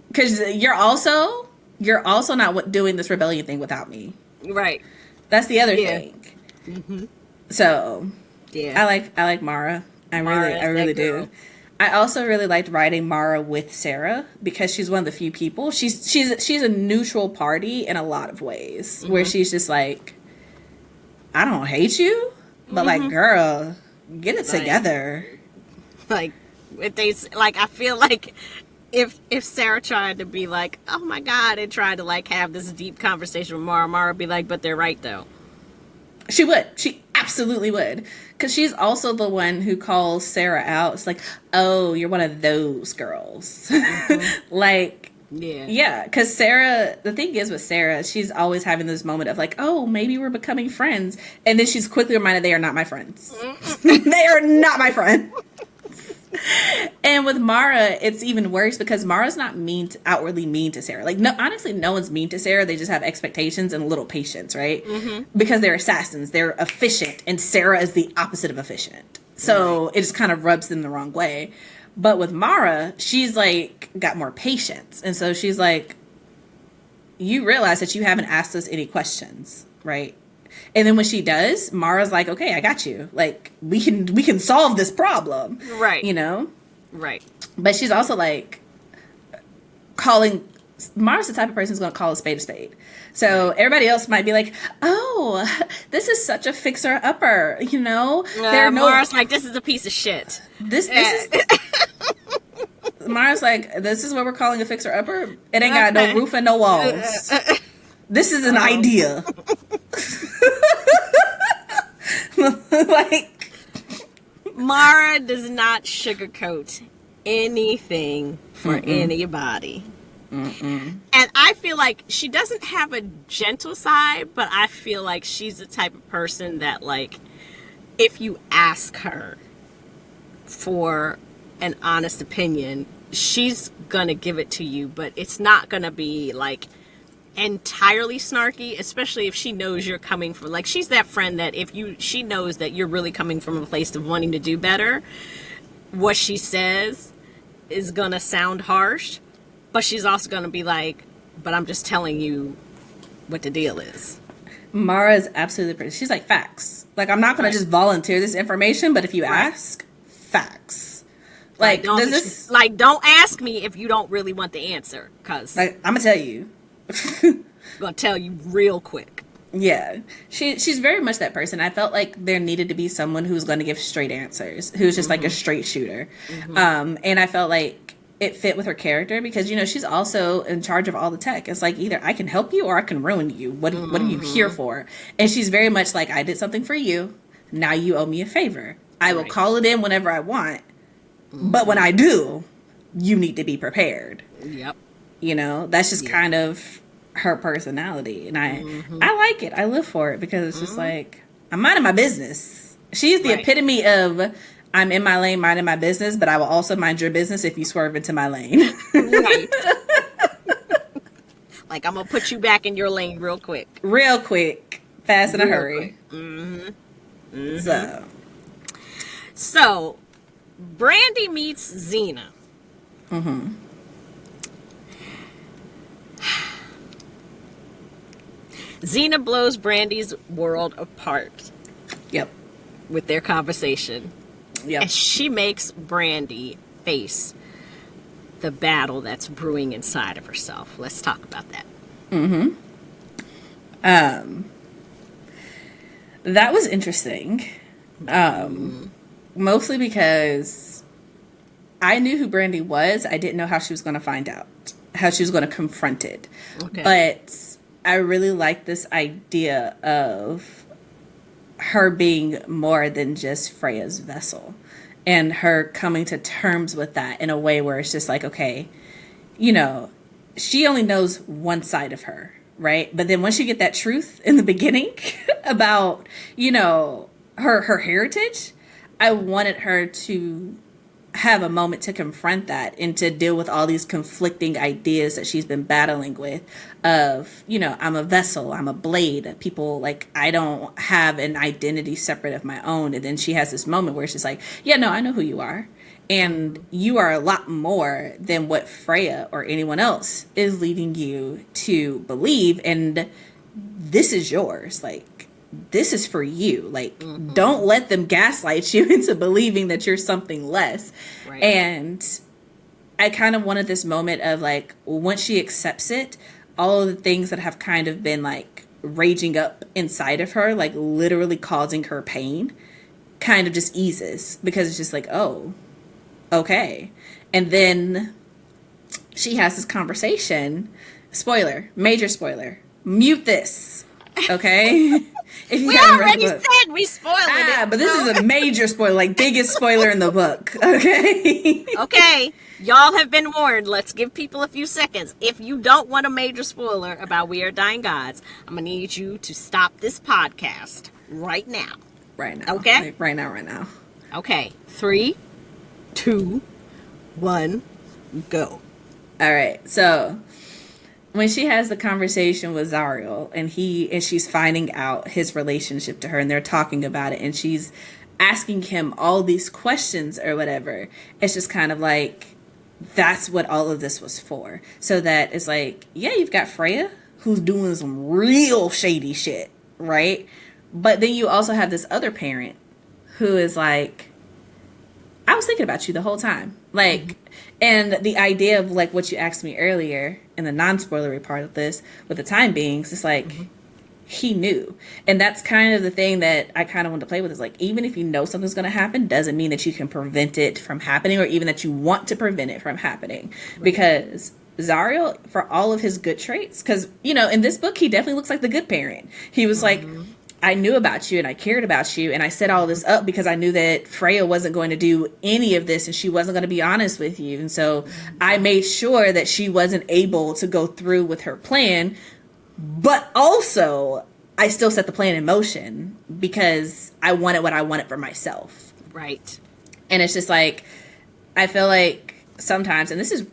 Because you're also not doing this rebellion thing without me. Right. That's the other thing. So, Yeah. I like Mara. I really do. I also really liked writing Mara with Sarah because she's one of the few people. She's a neutral party in a lot of ways, where she's just like, I don't hate you, but like, girl, get it together. Like, I feel like if Sarah tried to be like, oh my God, and tried to like have this deep conversation with Mara would be like, but they're right though. She would. She absolutely would. Because she's also the one who calls Sarah out. It's like, oh, you're one of those girls. Like, yeah. Because Sarah, the thing is with Sarah, she's always having this moment of like, oh, maybe we're becoming friends. And then she's quickly reminded they are not my friends. They are not my friends. And with Mara, it's even worse because Mara's not outwardly mean to Sarah. Like, no, honestly, no one's mean to Sarah. They just have expectations and little patience, right? Because they're assassins. They're efficient. And Sarah is the opposite of efficient. So it just kind of rubs them the wrong way. But with Mara, she's like got more patience. And so she's like, you realize that you haven't asked us any questions, right? And then when she does, Mara's like, okay, I got you. Like, we can solve this problem. Right. You know? Right. But she's also like Mara's the type of person who's going to call a spade. So everybody else might be like, oh, this is such a fixer-upper, you know? Mara's like, this is a piece of shit. This is... Mara's like, this is what we're calling a fixer-upper? It ain't got no roof and no walls. This is an idea. Like, Mara does not sugarcoat anything for anybody. And I feel like she doesn't have a gentle side, but I feel like she's the type of person that, like, if you ask her for an honest opinion, she's gonna give it to you, but it's not gonna be like entirely snarky, especially if she knows you're coming from, like, she's that friend that she knows that you're really coming from a place of wanting to do better. What she says is gonna sound harsh, but she's also gonna be like, but I'm just telling you what the deal is. Mara is absolutely pretty. She's like, facts. Like, I'm not gonna just volunteer this information, but if you ask, facts. Like, don't ask me if you don't really want the answer, because like, I'm gonna tell you. I'm gonna tell you real quick. Yeah, she's very much that person. I felt like there needed to be someone who's going to give straight answers, who's just like a straight shooter. And I felt like it fit with her character because, you know, she's also in charge of all the tech. It's like, either I can help you or I can ruin you. What are you here for? And she's very much like, I did something for you. Now you owe me a favor. I will call it in whenever I want. But when I do, you need to be prepared. Yep. You know, that's just kind of her personality. And I like it. I live for it because it's just like, I'm minding my business. She's the epitome of, I'm in my lane, minding my business, but I will also mind your business if you swerve into my lane. Right. Like, I'm going to put you back in your lane real quick. Real quick. Fast in a hurry. So, Brandy meets Xena. Xena blows Brandy's world apart. Yep. With their conversation. Yep. And she makes Brandy face the battle that's brewing inside of herself. Let's talk about that. That was interesting. Mostly because I knew who Brandy was. I didn't know how she was going to find out, how she was going to confront it. Okay. But I really like this idea of her being more than just Freya's vessel and her coming to terms with that in a way where it's just like, okay, you know, she only knows one side of her, right? But then once you get that truth in the beginning about, you know, her heritage, I wanted her to have a moment to confront that and to deal with all these conflicting ideas that she's been battling with of, you know, I'm a vessel, I'm a blade. People like, I don't have an identity separate of my own. And then she has this moment where she's like, yeah, no, I know who you are. And you are a lot more than what Freya or anyone else is leading you to believe. And this is yours. Like, this is for you. Like, don't let them gaslight you into believing that you're something less. Right. And I kind of wanted this moment of like, once she accepts it, all of the things that have kind of been like raging up inside of her, like literally causing her pain, kind of just eases, because it's just like, oh, okay. And then she has this conversation. Spoiler, major spoiler. Mute this. Okay? If you We haven't read already the book. said we spoiled it. But this is a major spoiler, like biggest spoiler in the book. Okay? Okay, y'all have been warned. Let's give people a few seconds. If you don't want a major spoiler about We Are Dying Gods, I'm going to need you to stop this podcast right now. Right now. Okay? Like, right now. Okay, 3, 2, 1, go. All right. So when she has the conversation with Zariel and she's finding out his relationship to her and they're talking about it and she's asking him all these questions or whatever, it's just kind of like, that's what all of this was for. So that it's like, yeah, you've got Freya who's doing some real shady shit, right? But then you also have this other parent who is like, I was thinking about you the whole time. Like, and the idea of like what you asked me earlier in the non-spoilery part of this with the time beings, it's like, he knew. And that's kind of the thing that I kind of want to play with is like, even if you know something's going to happen, doesn't mean that you can prevent it from happening or even that you want to prevent it from happening. Right. Because Zariel, for all of his good traits, because, you know, in this book, he definitely looks like the good parent. He was like, I knew about you and I cared about you and I set all this up because I knew that Freya wasn't going to do any of this and she wasn't going to be honest with you. And so I made sure that she wasn't able to go through with her plan, but also I still set the plan in motion because I wanted what I wanted for myself. Right. And it's just like, I feel like sometimes, and this is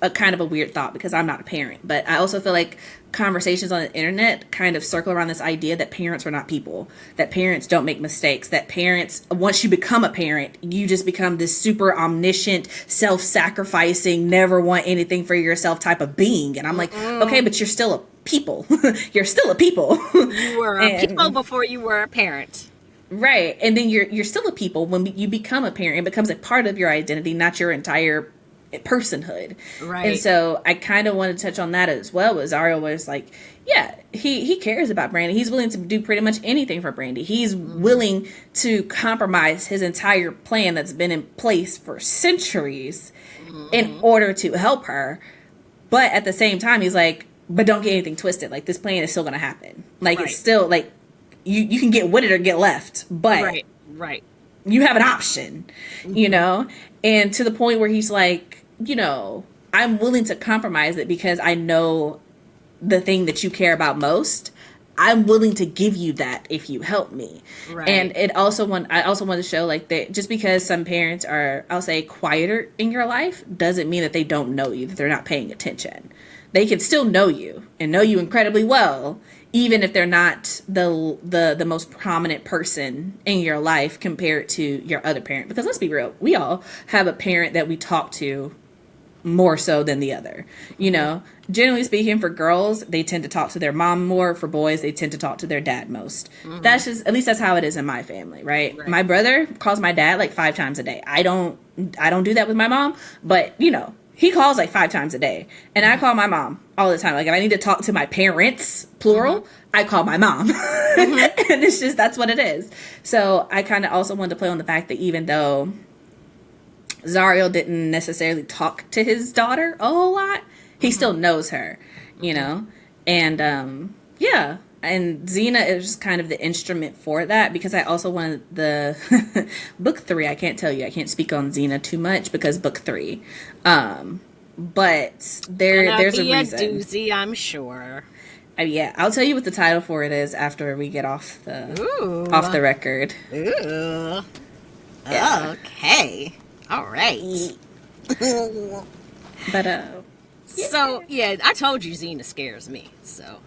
a kind of a weird thought because I'm not a parent, but I also feel like conversations on the internet kind of circle around this idea that parents are not people, that parents don't make mistakes, that parents, once you become a parent, you just become this super omniscient, self-sacrificing, never want anything for yourself type of being. And I'm like, okay, but you're still a people. You're still a people. You were a people before you were a parent. Right. And then you're still a people when you become a parent. It becomes a part of your identity, not your entire personhood. Right. And so I kind of want to touch on that as well. As Zariel was like, yeah, he cares about Brandy. He's willing to do pretty much anything for Brandy. He's willing to compromise his entire plan that's been in place for centuries in order to help her. But at the same time, he's like, but don't get anything twisted. Like, this plan is still going to happen. Like, it's still like you can get with it or get left, but right. You have an option, you know? And to the point where he's like, you know, I'm willing to compromise it because I know the thing that you care about most. I'm willing to give you that if you help me. Right. And I also want to show like that just because some parents are, I'll say, quieter in your life doesn't mean that they don't know you, that they're not paying attention. They can still know you and know you incredibly well, even if they're not the most prominent person in your life compared to your other parent. Because let's be real, we all have a parent that we talk to more so than the other. You know, generally speaking, for girls, they tend to talk to their mom more. For boys, they tend to talk to their dad most. That's just, at least that's how it is in my family, right? My brother calls my dad like 5 times a day. I don't do that with my mom, but you know, he calls like 5 times a day. And I call my mom all the time. Like, if I need to talk to my parents, plural, I call my mom. And it's just, that's what it is. So I kind of also wanted to play on the fact that even though Zariel didn't necessarily talk to his daughter a whole lot, he still knows her, you know? And, yeah. And Xena is just kind of the instrument for that, because I also wanted the book 3. I can't speak on Xena too much because book 3. But there's a reason. Be a doozy, I'm sure. Yeah, I'll tell you what the title for it is after we get off the record. Ooh. Yeah. Okay. All right. But So yeah, I told you Xena scares me. So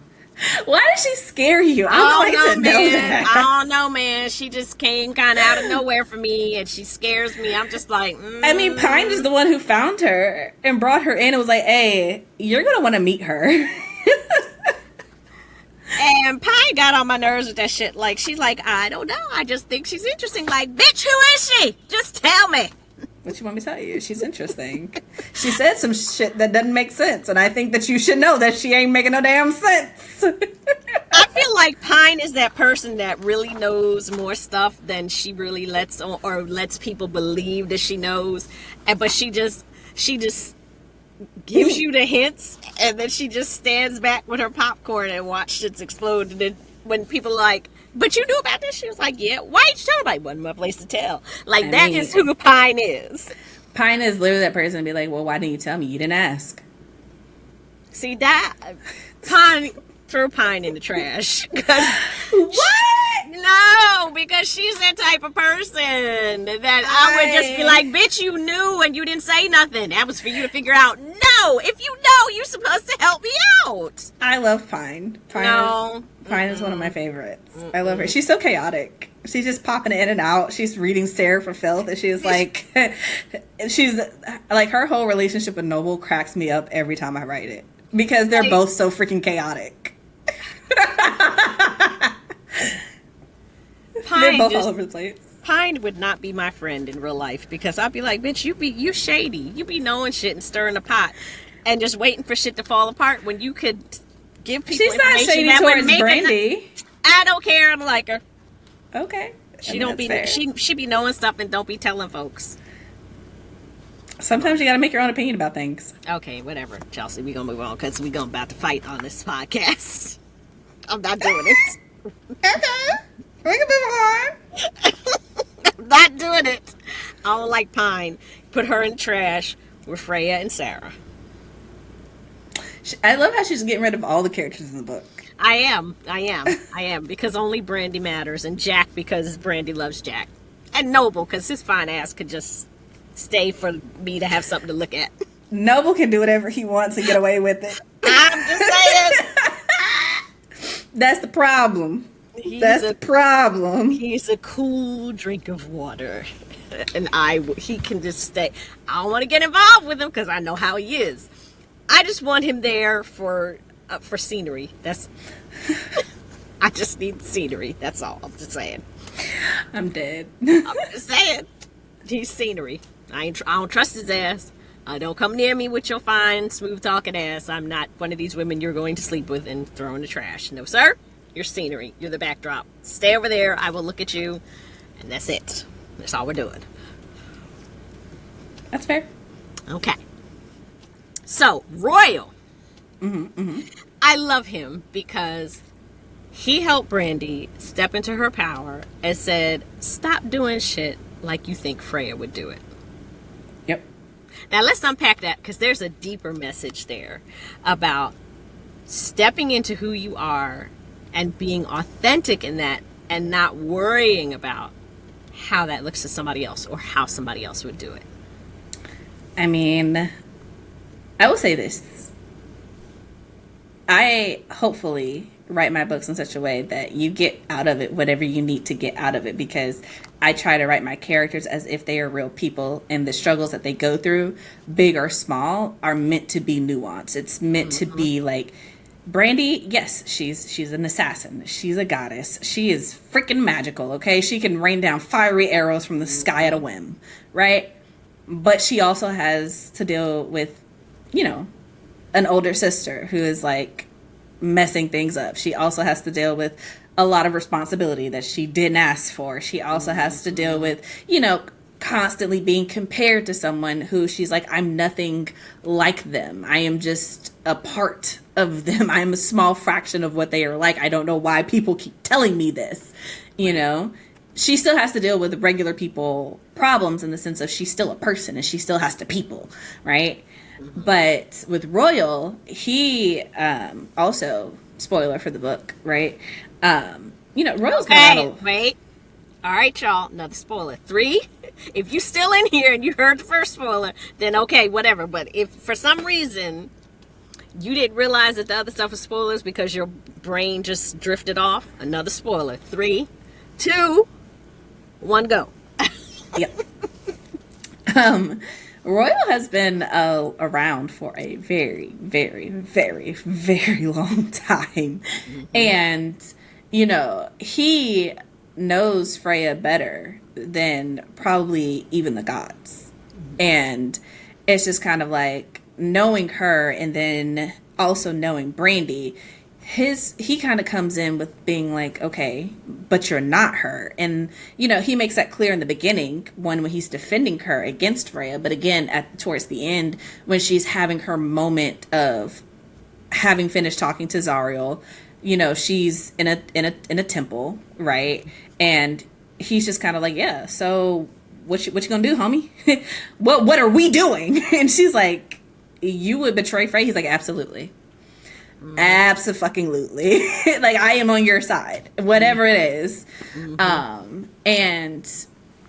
why does she scare you? I don't like to know that. I don't know, man. She just came kind of out of nowhere for me, and she scares me. I'm just like, I mean, Pine is the one who found her and brought her in and was like, "Hey, you're gonna want to meet her." And Pine got on my nerves with that shit. Like, she's like, I don't know. I just think she's interesting. Like, bitch, who is she? Just tell me. What you want me to tell you? She's interesting. She said some shit that doesn't make sense, and I think that you should know that she ain't making no damn sense. I feel like Pine is that person that really knows more stuff than she really lets on, or lets people believe that she knows. But she just gives you the hints, and then she just stands back with her popcorn and watches it explode. And then when people are like, but you knew about this? She was like, yeah. Why didn't you tell nobody? Wasn't my place to tell. Like, that is who Pine is. Pine is literally that person to be like, well, why didn't you tell me? You didn't ask. See, that Pine, throw Pine in the trash. What? No, because she's that type of person that I would just be like, bitch, you knew and you didn't say nothing. That was for you to figure out. No, if you know, you're supposed to help me out. I love Pine. Pine is one of my favorites. I love her. She's so chaotic. She's just popping in and out. She's reading Sarah for filth, and she's like, she's like, her whole relationship with Noble cracks me up every time I write it because they're both so freaking chaotic. They're both all over the place. Pine would not be my friend in real life because I'd be like, bitch, you shady. You be knowing shit and stirring the pot and just waiting for shit to fall apart when you could give people She's not information shady towards Brandy. I don't care. I don't like her. Okay. She don't be fair. She be knowing stuff and don't be telling folks. Sometimes you got to make your own opinion about things. Okay, whatever, Chelsea. We gonna move on because we gonna about to fight on this podcast. I'm not doing it. Okay. We can move on. I'm not doing it. I don't like Pine. Put her in the trash with Freya and Sarah. I love how she's getting rid of all the characters in the book. I am. Because only Brandy matters, and Jack because Brandy loves Jack. And Noble because his fine ass could just stay for me to have something to look at. Noble can do whatever he wants and get away with it. I'm just saying. That's the problem. That's the problem. He's a cool drink of water. And he can just stay. I don't want to get involved with him because I know how he is. I just want him there for scenery. I just need scenery. That's all. I'm just saying. I'm dead. I'm just saying. He's scenery. I don't trust his ass. Don't come near me with your fine, smooth talking ass. I'm not one of these women you're going to sleep with and throw in the trash. No, sir. You're scenery. You're the backdrop. Stay over there. I will look at you. And that's it. That's all we're doing. That's fair. Okay. So, Royal. Mm-hmm, mm-hmm. I love him because he helped Brandy step into her power and said, stop doing shit like you think Freya would do it. Yep. Now, let's unpack that because there's a deeper message there about stepping into who you are and being authentic in that and not worrying about how that looks to somebody else or how somebody else would do it. I mean, I will say this. I hopefully write my books in such a way that you get out of it whatever you need to get out of it, because I try to write my characters as if they are real people, and the struggles that they go through, big or small, are meant to be nuanced. It's meant to be like, Brandy, yes, she's an assassin. She's a goddess. She is freaking magical, okay? She can rain down fiery arrows from the sky at a whim, right? But she also has to deal with, an older sister who is like messing things up. She also has to deal with a lot of responsibility that she didn't ask for. She also has to deal with, constantly being compared to someone who she's like, I'm nothing like them. I am just a part of them. I'm a small fraction of what they are like. I don't know why people keep telling me this, She still has to deal with regular people problems in the sense of she's still a person and she still has to people, right? But with Royal, he also spoiler for the book, right? Royal's Okay, gonna wait. All right, y'all. Another spoiler. 3. If you still in here and you heard the first spoiler, then okay, whatever. But if for some reason you didn't realize that the other stuff was spoilers because your brain just drifted off, another spoiler. 3, 2, 1, go. Yep. Royal has been around for a very, very, very, very long time. And, he knows Freya better than probably even the gods. And it's just kind of like knowing her and then also knowing Brandy. He kind of comes in with being like, okay, but you're not her. And, he makes that clear in the beginning when he's defending her against Freya. But again, towards the end, when she's having her moment of having finished talking to Zariel, she's in a temple, right? And he's just kind of like, yeah, so what you gonna do, homie? what are we doing? And she's like, you would betray Freya? He's like, absolutely. Absolutely. Like, I am on your side, whatever it is. And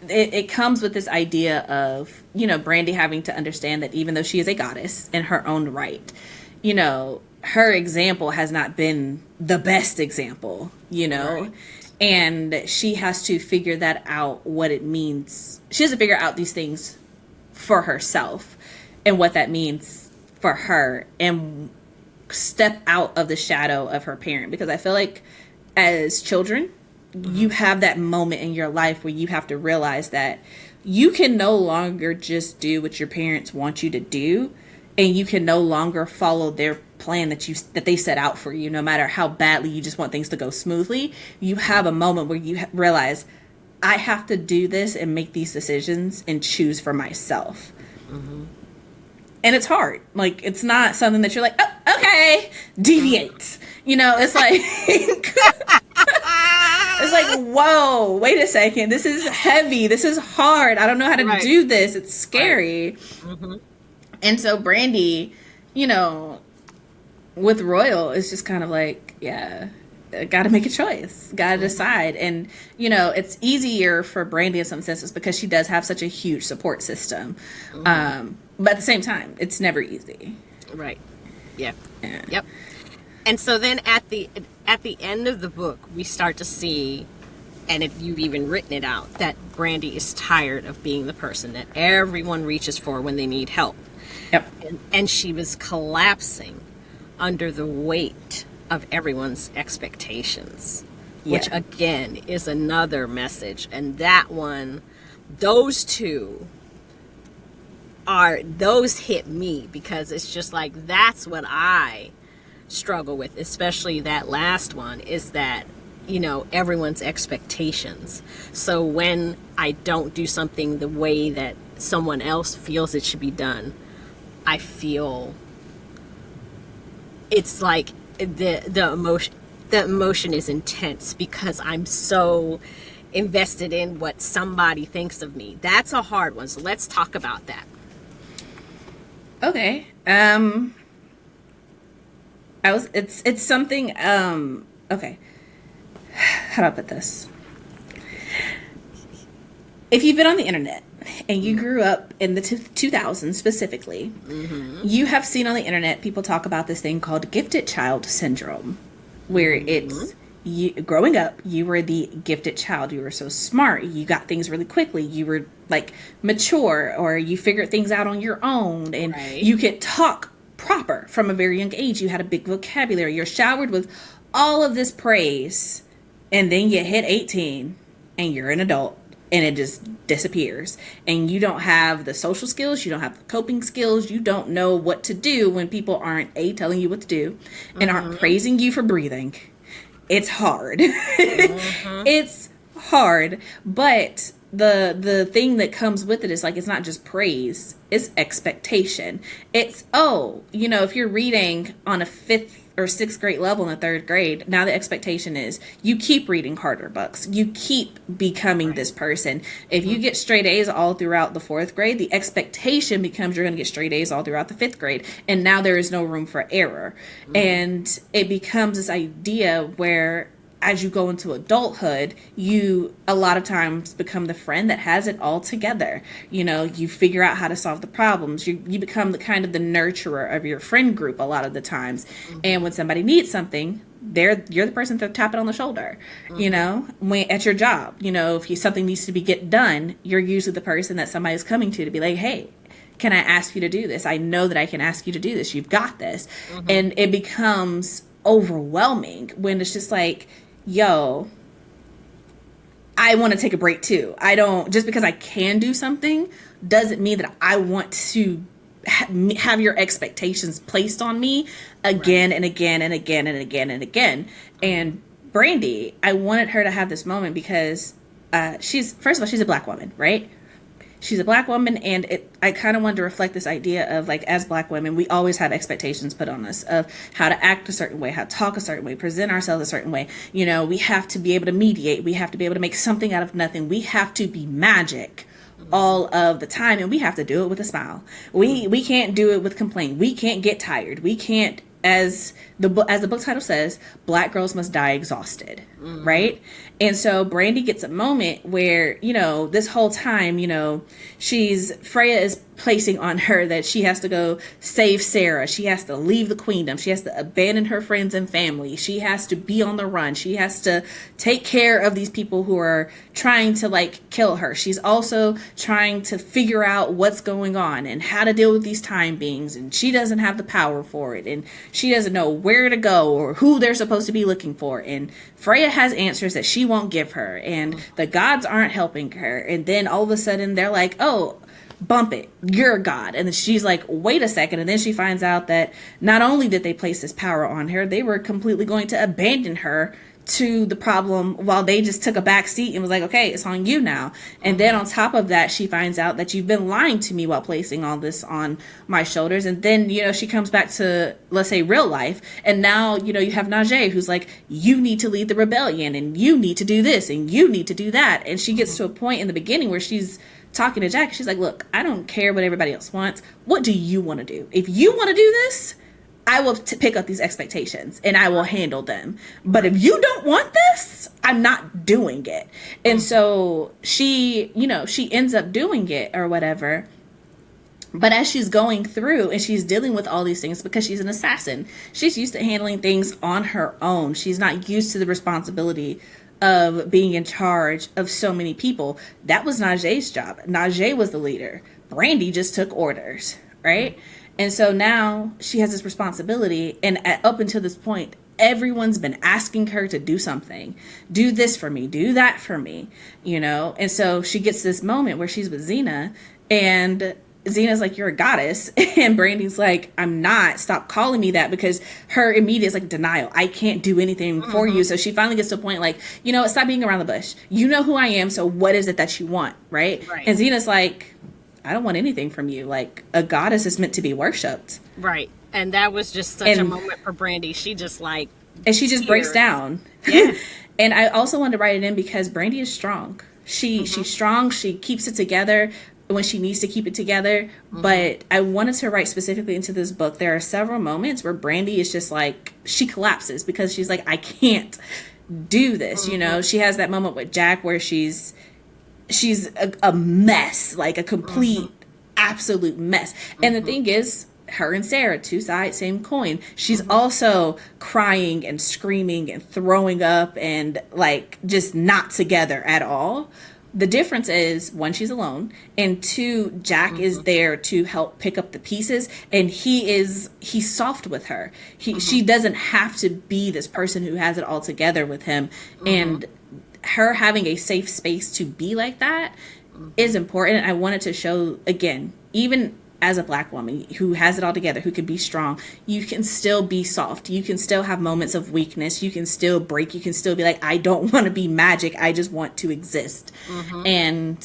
it comes with this idea of, Brandy having to understand that even though she is a goddess in her own right, her example has not been the best example, right. And she has to figure that out, what it means. She has to figure out these things for herself and what that means for her, and step out of the shadow of her parent. Because I feel like as children, you have that moment in your life where you have to realize that you can no longer just do what your parents want you to do, and you can no longer follow their plan that they set out for you, no matter how badly you just want things to go smoothly. You have a moment where you realize, I have to do this and make these decisions and choose for myself. And it's hard. Like, it's not something that you're like, oh, okay, deviate. It's like, it's like, whoa, wait a second. This is heavy. This is hard. I don't know how to do this. It's scary. And so Brandy, with Royal, it's just kind of like, yeah, got to make a choice, got to decide. And, it's easier for Brandy in some senses because she does have such a huge support system. But at the same time, it's never easy. Right. Yeah. Yep. And so then at the end of the book, we start to see, and if you've even written it out, that Brandy is tired of being the person that everyone reaches for when they need help. Yep. And she was collapsing under the weight of everyone's expectations, which again is another message. And that one, those hit me, because it's just like, that's what I struggle with, especially that last one, is that, everyone's expectations. So when I don't do something the way that someone else feels it should be done, I feel it's like the emotion is intense because I'm so invested in what somebody thinks of me. That's a hard one. So let's talk about that. Okay. It's something, okay. How do I put this? If you've been on the internet and you grew up in the 2000s specifically, you have seen on the internet people talk about this thing called gifted child syndrome, where it's growing up, you were the gifted child. You were so smart. You got things really quickly. You were like mature, or you figured things out on your own, and you could talk proper from a very young age. You had a big vocabulary. You're showered with all of this praise, and then you hit 18 and you're an adult, and it just disappears. And you don't have the social skills. You don't have the coping skills. You don't know what to do when people aren't telling you what to do and aren't praising you for breathing. It's hard. It's hard. But the thing that comes with it is, like, it's not just praise, it's expectation. It's, if you're reading on a 5th or 6th grade level in the 3rd grade, now the expectation is you keep reading harder books. You keep becoming this person. If you get straight A's all throughout the 4th grade, the expectation becomes you're going to get straight A's all throughout the 5th grade. And now there is no room for error. And it becomes this idea where as you go into adulthood, you a lot of times become the friend that has it all together. You know, you figure out how to solve the problems. You become the kind of the nurturer of your friend group a lot of the times. And when somebody needs something, you're the person to tap it on the shoulder. You know, at your job, you know, if something needs to get done, you're usually the person that somebody's coming to be like, hey, can I ask you to do this? I know that I can ask you to do this. You've got this. And it becomes overwhelming when it's just like, yo, I want to take a break too. I don't, just because I can do something doesn't mean that I want to have your expectations placed on me again and again and again and again and again. And Brandy, I wanted her to have this moment because she's a Black woman, right? She's a Black woman, and I kind of wanted to reflect this idea of, like, as Black women, we always have expectations put on us of how to act a certain way, how to talk a certain way, present ourselves a certain way. You know, we have to be able to mediate. We have to be able to make something out of nothing. We have to be magic all of the time, and we have to do it with a smile. We can't do it with complaint. We can't get tired. We can't, as the book title says, Black girls must die exhausted, right? And so Brandy gets a moment where, you know, this whole time, you know, Freya is placing on her that she has to go save Sarah. She has to leave the queendom. She has to abandon her friends and family. She has to be on the run. She has to take care of these people who are trying to, like, kill her. She's also trying to figure out what's going on and how to deal with these time beings. And she doesn't have the power for it. And she doesn't know where to go or who they're supposed to be looking for. And Freya has answers that she won't give her. And the gods aren't helping her. And then all of a sudden they're like, oh, bump it, you're a god. And then she's like, wait a second. And then she finds out that not only did they place this power on her, they were completely going to abandon her to the problem while they just took a back seat and was like, okay, it's on you now. And then on top of that, she finds out that you've been lying to me while placing all this on my shoulders. And then, you know, she comes back to, let's say, real life. And now, you know, you have Najee, who's like, you need to lead the rebellion and you need to do this and you need to do that. And she gets to a point in the beginning where she's talking to Jack. She's like, look, I don't care what everybody else wants. What do you want to do? If you want to do this, I will pick up these expectations and I will handle them. But if you don't want this, I'm not doing it. And so she, you know, she ends up doing it or whatever. But as she's going through and she's dealing with all these things, because she's an assassin, she's used to handling things on her own. She's not used to the responsibility of being in charge of so many people. That was Najee's job. Najee was the leader. Brandy just took orders, right? And so now she has this responsibility, and up until this point, everyone's been asking her to do something. Do this for me, do that for me, you know? And so she gets this moment where she's with Xena, and Xena's like, you're a goddess. And Brandy's like, I'm not. Stop calling me that, because her immediate is like denial. I can't do anything for you. So she finally gets to a point like, you know, stop being around the bush. You know who I am. So what is it that you want? Right. And Xena's like, I don't want anything from you. Like, a goddess is meant to be worshipped. Right. And that was just such a moment for Brandy. She just like, and she just breaks down. Yeah. And I also wanted to write it in because Brandy is strong. She's strong. She keeps it together when she needs to keep it together. But I wanted to write specifically into this book. There are several moments where Brandy is just like, she collapses because she's like, I can't do this. You know, she has that moment with Jack where she's a mess, like a complete, absolute mess. And the thing is, her and Sarah, two sides, same coin. She's also crying and screaming and throwing up and like just not together at all. The difference is, one, she's alone, and two, Jack is there to help pick up the pieces, and he's soft with her. She doesn't have to be this person who has it all together with him. And her having a safe space to be like that is important. I wanted to show, again, even as a Black woman who has it all together, who can be strong, you can still be soft. You can still have moments of weakness. You can still break. You can still be like, I don't want to be magic. I just want to exist. And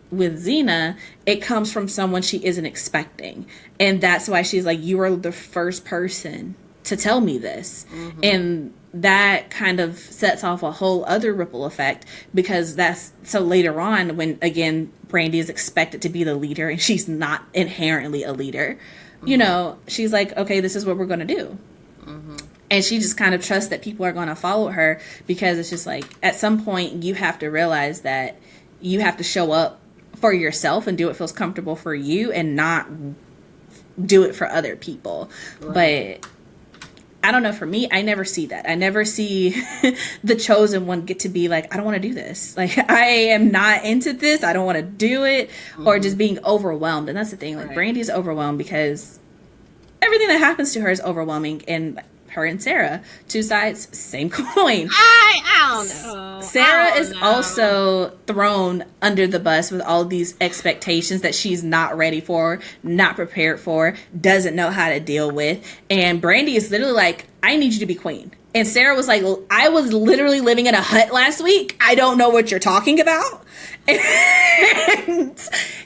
with Xena, it comes from someone she isn't expecting. And that's why she's like, you are the first person to tell me this? And that kind of sets off a whole other ripple effect, because that's so later on when, again, Brandy is expected to be the leader and she's not inherently a leader. You know, she's like, okay, this is what we're going to do. And she just kind of trusts that people are going to follow her, because it's just like, at some point you have to realize that you have to show up for yourself and do what feels comfortable for you and not do it for other people. Right. But I don't know, for me, I never see that. I never see the chosen one get to be like, I don't want to do this. Like, I am not into this. I don't want to do it. Or just being overwhelmed. And that's the thing. Like, Brandy's overwhelmed because everything that happens to her is overwhelming. And her and Sarah, two sides, same coin. I don't know. Sarah is also thrown under the bus with all these expectations that she's not ready for, not prepared for, doesn't know how to deal with. And Brandy is literally like, I need you to be queen. And Sarah was like, I was literally living in a hut last week. I don't know what you're talking about. And,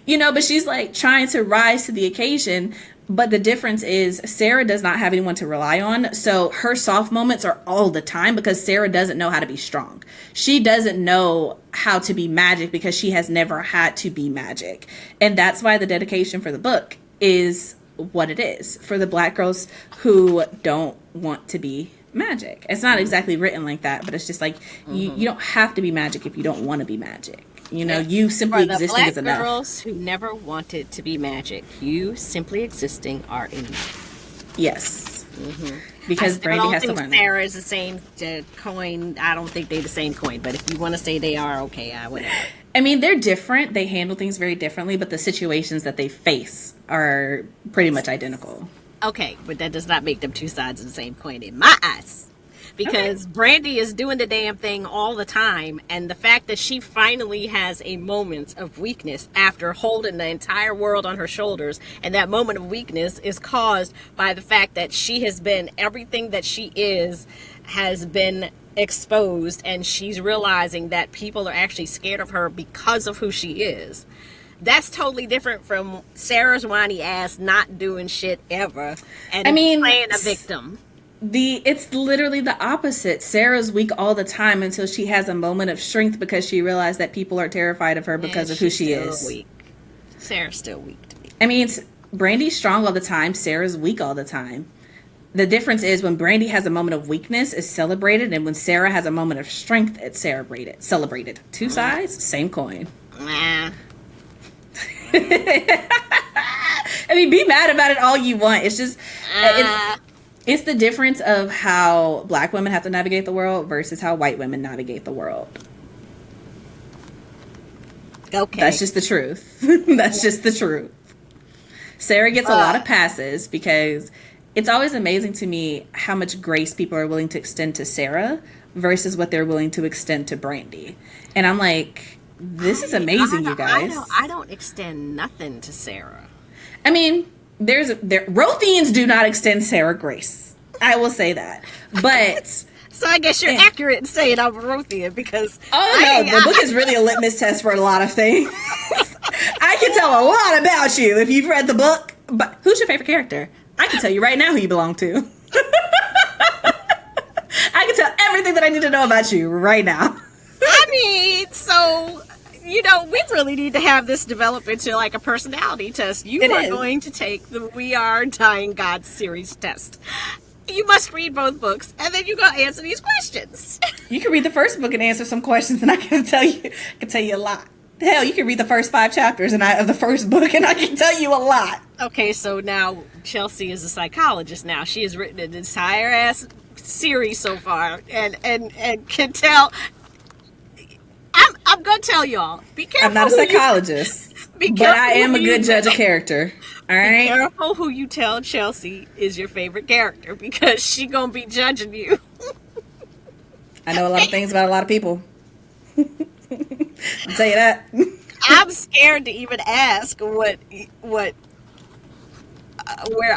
you know, but she's like trying to rise to the occasion. But the difference is Sarah does not have anyone to rely on. So her soft moments are all the time, because Sarah doesn't know how to be strong. She doesn't know how to be magic because she has never had to be magic. And that's why the dedication for the book is what it is for the Black girls who don't want to be magic. It's not exactly written like that, but it's just like, you don't have to be magic if you don't want to be magic. You know, you simply existing is enough. For the Black girls who never wanted to be magic, you simply existing are enough. Yes. Because Brandy has to learn. I don't think Sarah is the same coin. I don't think they're the same coin. But if you want to say they are, okay, whatever. I mean, they're different. They handle things very differently, but the situations that they face are pretty much identical. Okay, but that does not make them two sides of the same coin in my eyes. Because Brandy is doing the damn thing all the time. And the fact that she finally has a moment of weakness after holding the entire world on her shoulders. And that moment of weakness is caused by the fact that she has been, everything that she is has been exposed. And she's realizing that people are actually scared of her because of who she is. That's totally different from Sarah's whiny ass not doing shit ever. And playing a victim. It's literally the opposite. Sarah's weak all the time until she has a moment of strength, because she realized that people are terrified of her because of who she is. Weak. Sarah's still weak to me. I mean, Brandy's strong all the time. Sarah's weak all the time. The difference is when Brandy has a moment of weakness, it's celebrated, and when Sarah has a moment of strength, it's celebrated. Two sides, same coin. Nah. I mean, be mad about it all you want. It's just it's the difference of how Black women have to navigate the world versus how white women navigate the world. Okay. That's just the truth. That's just the truth. Sarah gets a lot of passes because it's always amazing to me how much grace people are willing to extend to Sarah versus what they're willing to extend to Brandy. And I'm like, this is amazing, you guys. I don't extend nothing to Sarah. I mean, Rothians do not extend Sarah grace. I will say that. But so I guess you're accurate in saying I'm a Rothian, because the book is really a litmus test for a lot of things. I can tell a lot about you if you've read the book. But who's your favorite character? I can tell you right now who you belong to. I can tell everything that I need to know about you right now. I mean, so you know, we really need to have this develop into like a personality test. You are going to take the We Are Dying Gods series test. You must read both books, and then you go answer these questions. You can read the first book and answer some questions, and I can tell you a lot. Hell, you can read the first 5 chapters of the first book, and I can tell you a lot. Okay, so now Chelsea is a psychologist. Now she has written an entire ass series so far, and can tell. I'm gonna tell y'all. Be careful. I'm not a psychologist, but I am a good judge of character. All right. Be careful who you tell Chelsea is your favorite character, because she gonna be judging you. I know a lot of things about a lot of people. I'll tell you that. I'm scared to even ask what where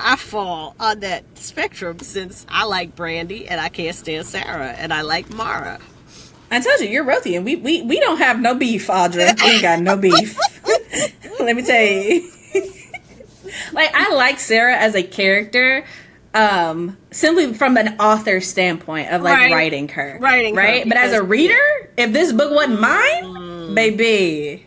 I fall on that spectrum, since I like Brandy and I can't stand Sarah, and I like Mara. I told you, you're Rothian. We don't have no beef, Audra. We ain't got no beef. Let me tell you. Like, I like Sarah as a character, simply from an author standpoint of like writing her. Right? But as a reader, if this book wasn't mine, baby,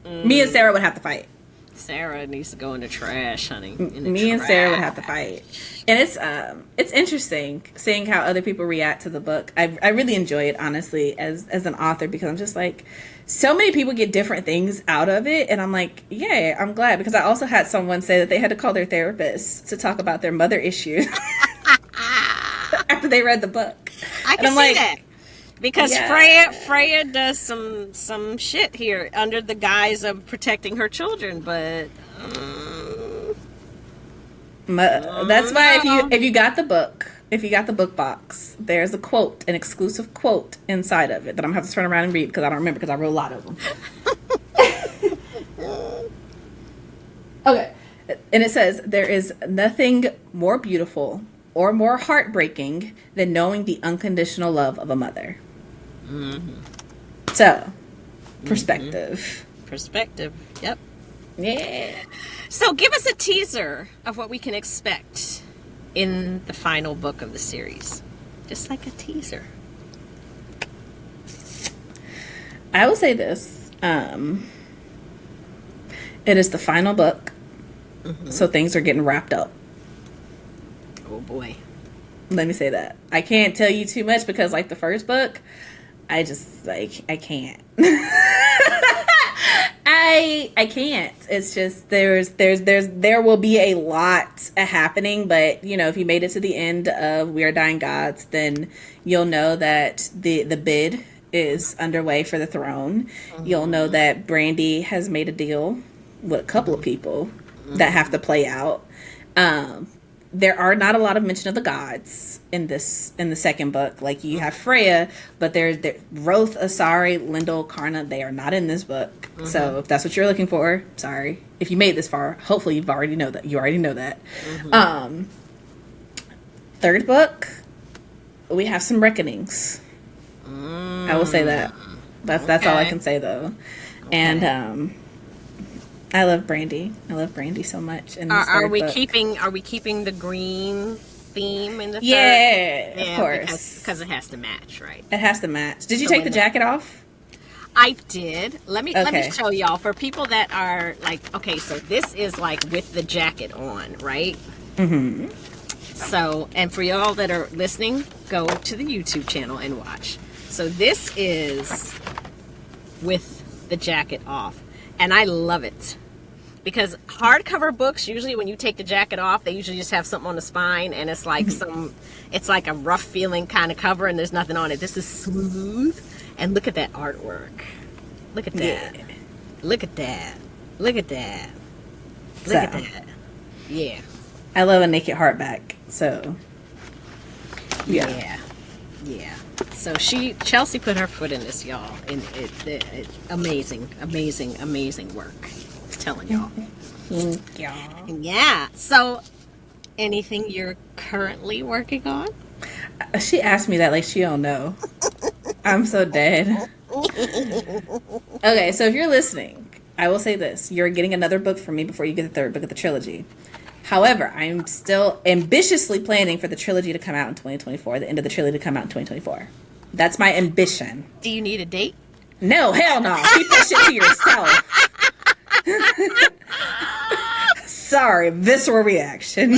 me and Sarah would have to fight. Sarah needs to go in the trash, honey. And Sarah would have to fight. And it's interesting seeing how other people react to the book. I really enjoy it, honestly, as an author, because I'm just like, so many people get different things out of it, and I'm like, yeah, I'm glad, because I also had someone say that they had to call their therapist to talk about their mother issues after they read the book. I can see that. Because Freya does some shit here under the guise of protecting her children, but that's why if you got the book box, there's a quote, an exclusive quote inside of it that I'm gonna have to turn around and read because I don't remember, because I wrote a lot of them. Okay, and it says, there is nothing more beautiful or more heartbreaking than knowing the unconditional love of a mother. Mm-hmm. So, perspective. Perspective. Yep. Yeah. So give us a teaser of what we can expect in the final book of the series. Just like a teaser. I will say this. It is the final book. Mm-hmm. So things are getting wrapped up. Oh boy. Let me say that. I can't tell you too much because like the first book, I just like, I can't. I can't. It's just there will be a lot happening, but you know, if you made it to the end of We Are Dying Gods, then you'll know that the bid is underway for the throne. Mm-hmm. You'll know that Brandy has made a deal with a couple of people that have to play out. There are not a lot of mention of the gods in the second book. Like you have Freya, but there's Roth, Asari, Lindell, Karna. They are not in this book. Mm-hmm. So if that's what you're looking for, sorry. If you made this far, hopefully you already know that. Mm-hmm. Third book, we have some reckonings. Mm-hmm. I will say that. That's all I can say though. Okay. And I love Brandy. I love Brandy so much. In this are we keeping the green theme in the third? Yeah, of course. Because it has to match, right? It has to match. Did you take the jacket off? I did. Let me show y'all. For people that are like, okay, so this is like with the jacket on, right? Mm-hmm. So, and for y'all that are listening, go to the YouTube channel and watch. So this is with the jacket off. And I love it. Because hardcover books, usually when you take the jacket off, they usually just have something on the spine, and it's like it's like a rough feeling kind of cover, and there's nothing on it. This is smooth, and look at that artwork. Look at that. Yeah. Look at that. Look at that. Look at that. Yeah. I love a naked hardback, so yeah. So Chelsea put her foot in this, y'all, and it amazing work. I'm telling y'all. Yeah. So, anything you're currently working on? She asked me that like she don't know. I'm so dead. Okay, so if you're listening, I will say this: you're getting another book from me before you get the third book of the trilogy. However, I'm still ambitiously planning for the trilogy to come out in 2024, the end of the trilogy to come out in 2024. That's my ambition. Do you need a date? No, hell no. Keep that shit to yourself. Sorry, visceral reaction.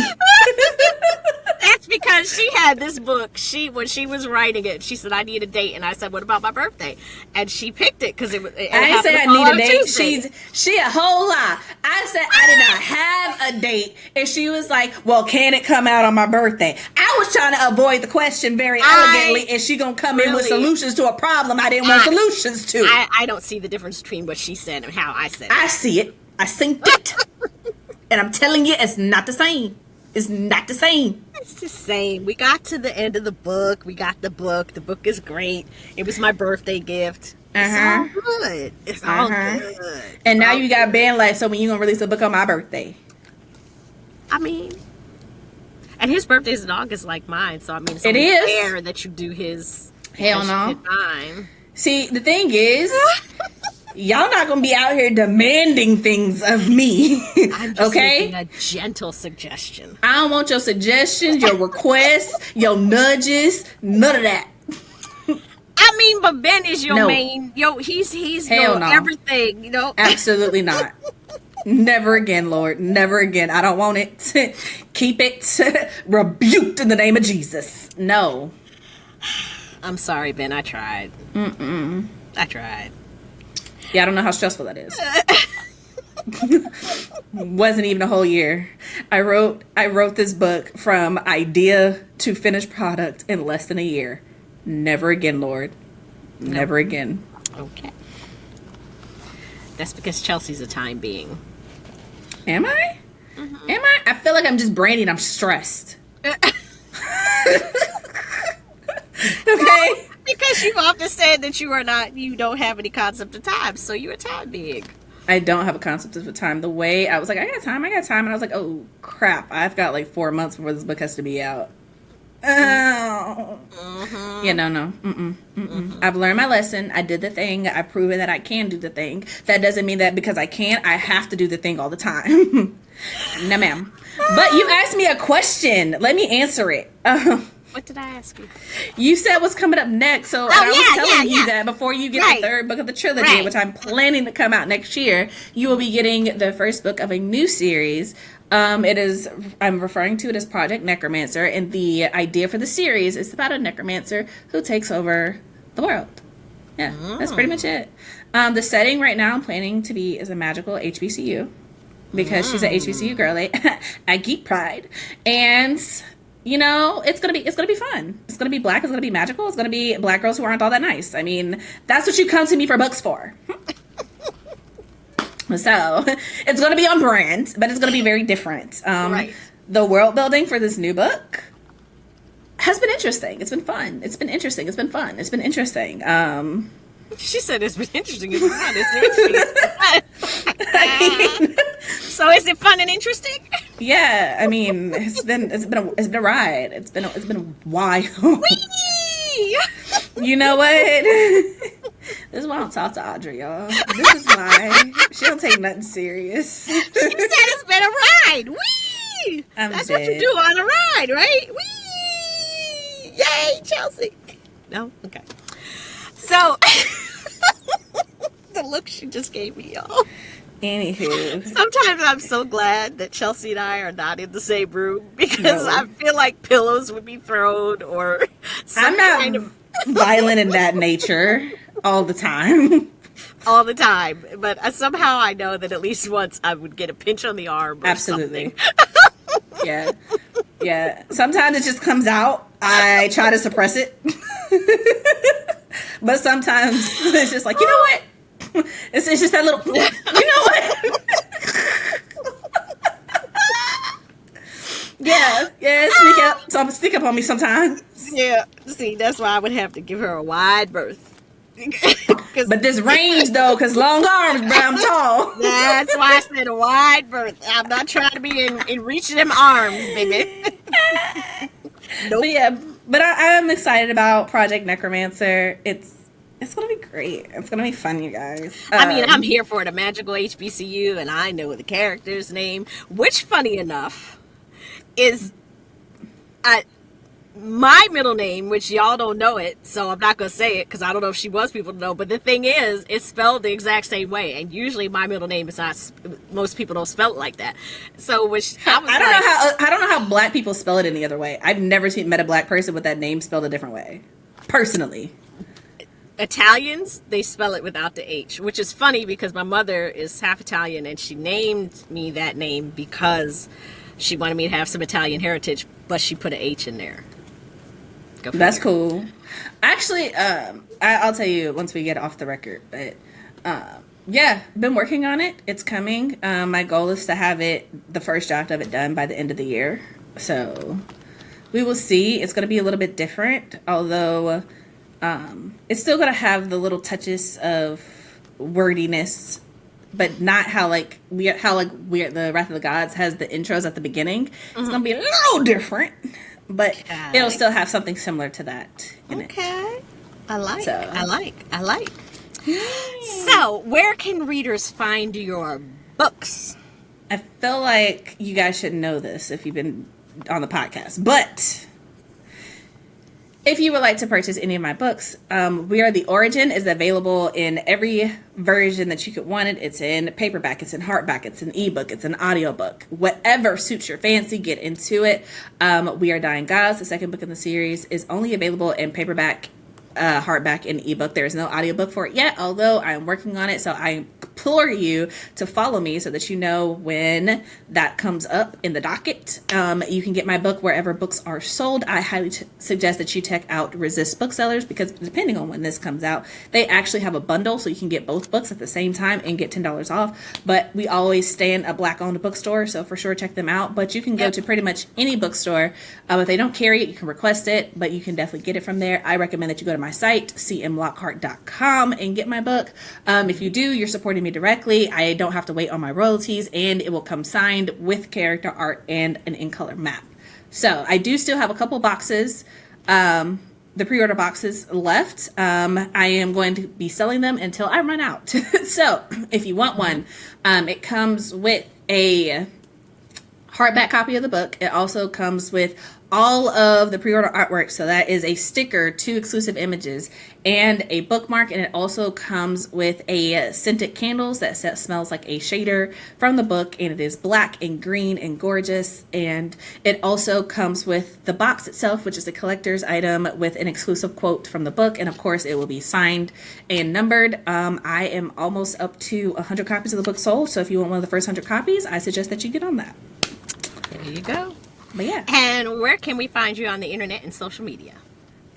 That's because she had this book. When she was writing it, she said, I need a date. And I said, what about my birthday? And she picked it because it I didn't say I need a date. She a whole lie. I said I did not have a date. And she was like, well, can it come out on my birthday? I was trying to avoid the question very elegantly. And she going to come in with solutions to a problem I didn't want solutions to. I don't see the difference between what she said and how I said it. I see it. I synced it. And I'm telling you, it's not the same. It's not the same. It's the same. We got to the end of the book. We got the book. The book is great. It was my birthday gift. It's all good. It's all good. And now you got Ben like, so when you gonna release a book on my birthday? I mean, and his birthday is in August like mine, so I mean, it's it is fair that you do his. Hell no. Mine. See, the thing is, Y'all not gonna be out here demanding things of me. I'm just okay? making a gentle suggestion. I don't want your suggestions, your requests, your nudges, none of that. I mean, but Ben is your No. main. He's Hell your no. everything. Absolutely not. Never again, Lord. Never again. I don't want it. Keep it rebuked in the name of Jesus. No. I'm sorry, Ben. I tried. I tried. Yeah, I don't know how stressful that is. Wasn't even a whole year. I wrote this book from idea to finished product in less than a year. Never again, Lord. Never again. Okay. That's because Chelsea's a time being. Am I? Am I? I feel like I'm just branding. I'm stressed. Okay. Because you've often said that you don't have any concept of time, so you're a time being. I don't have a concept of time. The way I was like, I got time. And I was like, oh crap, I've got like 4 months before this book has to be out. Oh. Yeah, no. I've learned my lesson. I did the thing. I've proven that I can do the thing. That doesn't mean that because I can, I have to do the thing all the time. No, ma'am. But you asked me a question. Let me answer it. What did I ask you? You said what's coming up next, so I was telling you that before you get the third book of the trilogy, which I'm planning to come out next year, you will be getting the first book of a new series. I'm referring to it as Project Necromancer, and the idea for the series is about a necromancer who takes over the world. Yeah, that's pretty much it. The setting right now I'm planning to be is a magical HBCU, because she's an HBCU girly at Geek Pride, and it's gonna be fun. It's gonna be black. It's gonna be magical. It's gonna be black girls who aren't all that nice. I mean, that's what you come to me for books for. So it's going to be on brand, but it's going to be very different. Right. The world building for this new book has been interesting. It's been fun. It's been interesting. It's been fun. It's been interesting. She said it's been interesting. It's been fun. It's interesting. So is it fun and interesting? Yeah, I mean, it's been a ride. It's been wild. You know what? This is why I don't talk to Audrey, y'all. This is why she don't take nothing serious. She said it's been a ride. Whee! That's dead. What you do on a ride, right? Whee! Yay, Chelsea. No? Okay. So, the look she just gave me, y'all. Anywho. Sometimes I'm so glad that Chelsea and I are not in the same room, because I feel like pillows would be thrown or some kind of violent in that nature all the time. All the time. But somehow I know that at least once I would get a pinch on the arm or something. Yeah. Sometimes it just comes out. I try to suppress it. But sometimes it's just like, you know what? It's just that little, you know what? Yeah, sneak up on me sometimes. Yeah, see, that's why I would have to give her a wide berth. But this range, though, because long arms, but I'm tall. That's why I said a wide berth. I'm not trying to be in reach of them arms, baby. Nope. But I am excited about Project Necromancer. It's going to be great. It's going to be fun, you guys. I mean, I'm here for it, a magical HBCU, and I know the character's name, which, funny enough, is my middle name, which y'all don't know it, so I'm not going to say it because I don't know if she wants people to know. But the thing is, it's spelled the exact same way, and usually my middle name is not. Most people don't spell it like that. So, I don't know how black people spell it any other way. I've never met a black person with that name spelled a different way, personally. Italians, they spell it without the H, which is funny because my mother is half Italian, and she named me that name because she wanted me to have some Italian heritage, but she put an H in there. That's cool. Actually, I'll tell you once we get off the record, but been working on it. It's coming. My goal is to have the first draft of it done by the end of the year. So we will see. It's going to be a little bit different, although it's still going to have the little touches of wordiness, but not how the Wrath of the Gods has the intros at the beginning. Mm-hmm. It's going to be a little different. But it'll still have something similar to that in it. I like. So, where can readers find your books? I feel like you guys should know this if you've been on the podcast. But if you would like to purchase any of my books, We Are the Origin is available in every version that you could want it. It's in paperback, it's in hardback, it's an ebook, it's an audiobook. Whatever suits your fancy, get into it. We Are Dying Gods, the second book in the series, is only available in paperback, hardback, and ebook. There is no audiobook for it yet, although I am working on it. So I implore you to follow me so that you know when that comes up in the docket. You can get my book wherever books are sold. I highly suggest that you check out Resist Booksellers, because depending on when this comes out, they actually have a bundle so you can get both books at the same time and get $10 off. But we always stay in a Black-owned bookstore, so for sure check them out. But you can go to pretty much any bookstore. If they don't carry it, you can request it, but you can definitely get it from there. I recommend that you go to my site, cmlockhart.com, and get my book. If you do, you're supporting me directly. I don't have to wait on my royalties, and it will come signed with character art and an in-color map. So I do still have a couple boxes, the pre-order boxes left. I am going to be selling them until I run out. So if you want one, it comes with a hardback copy of the book. It also comes with all of the pre-order artwork. So that is a sticker, 2 exclusive images, and a bookmark. And it also comes with a scented candles that smells like a shader from the book. And it is black and green and gorgeous. And it also comes with the box itself, which is a collector's item with an exclusive quote from the book. And of course, it will be signed and numbered. I am almost up to 100 copies of the book sold. So if you want one of the first 100 copies, I suggest that you get on that. There you go. But yeah. And where can we find you on the internet and social media?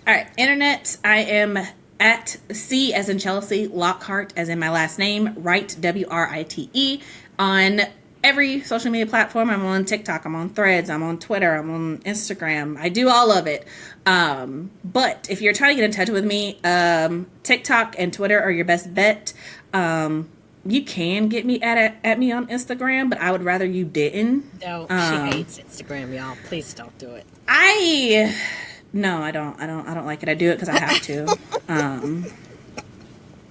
All right, internet, I am at C as in Chelsea, Lockhart as in my last name, Wright, W-R-I-T-E, on every social media platform. I'm on TikTok, I'm on Threads, I'm on Twitter, I'm on Instagram. I do all of it. But if you're trying to get in touch with me, TikTok and Twitter are your best bet. You can get me at me on Instagram, but I would rather you didn't. No, she hates Instagram, y'all. Please don't do it. No, I don't like it. I do it because I have to.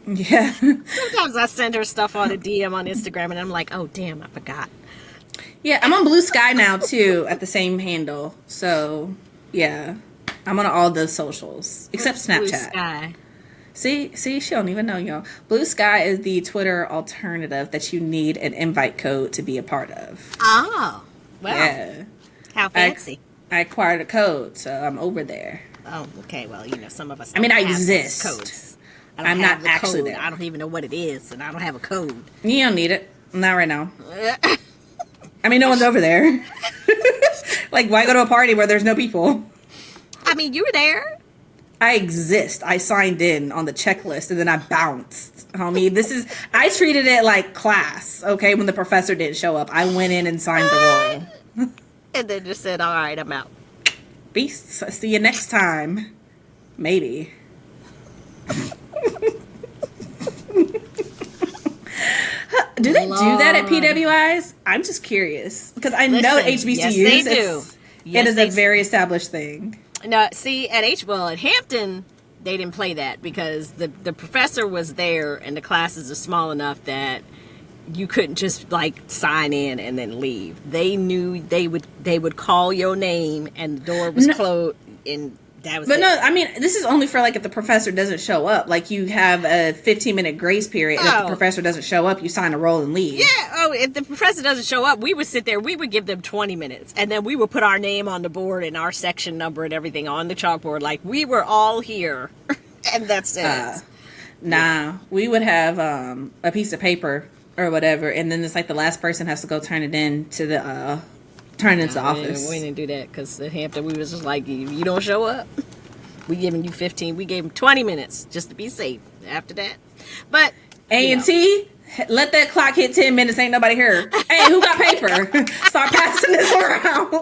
Yeah. Sometimes I send her stuff on a DM on Instagram, and I'm like, oh damn, I forgot. Yeah, I'm on Blue Sky now too at the same handle. So yeah, I'm on all the socials except Snapchat. Blue Sky. See, she don't even know, y'all. Blue Sky is the Twitter alternative that you need an invite code to be a part of. Oh, well. Yeah. How fancy. I acquired a code, so I'm over there. Oh, okay. Well, some of us. I mean, I have exist. Codes. I'm not actually there. I don't even know what it is, and I don't have a code. You don't need it. Not right now. I mean, no one's over there. Like, why go to a party where there's no people? I mean, you were there. I exist. I signed in on the checklist and then I bounced. Homie, I treated it like class, okay? When the professor didn't show up, I went in and signed the roll. And then just said, all right, I'm out. Peace. See you next time. Maybe. Do they do that at PWIs? I'm just curious. Because I know at HBCUs, yes, they do. It is a very established thing. No, see, at Hampton, they didn't play that because the professor was there and the classes are small enough that you couldn't just like sign in and then leave. They knew they would call your name and the door was closed and that was it. No, I mean, this is only for like if the professor doesn't show up. Like you have a 15-minute grace period. And if the professor doesn't show up, you sign a roll and leave. Yeah. Oh, if the professor doesn't show up, we would sit there. We would give them 20 minutes. And then we would put our name on the board and our section number and everything on the chalkboard. Like we were all here. And that's it. We would have a piece of paper or whatever. And then it's like the last person has to go turn it in to the... turn into the office. We didn't do that because at Hampton we was just like, you don't show up, we giving you 15. We gave them 20 minutes just to be safe. After that, but A&T, let that clock hit 10 minutes. Ain't nobody here. Hey, who got paper? Start passing this around.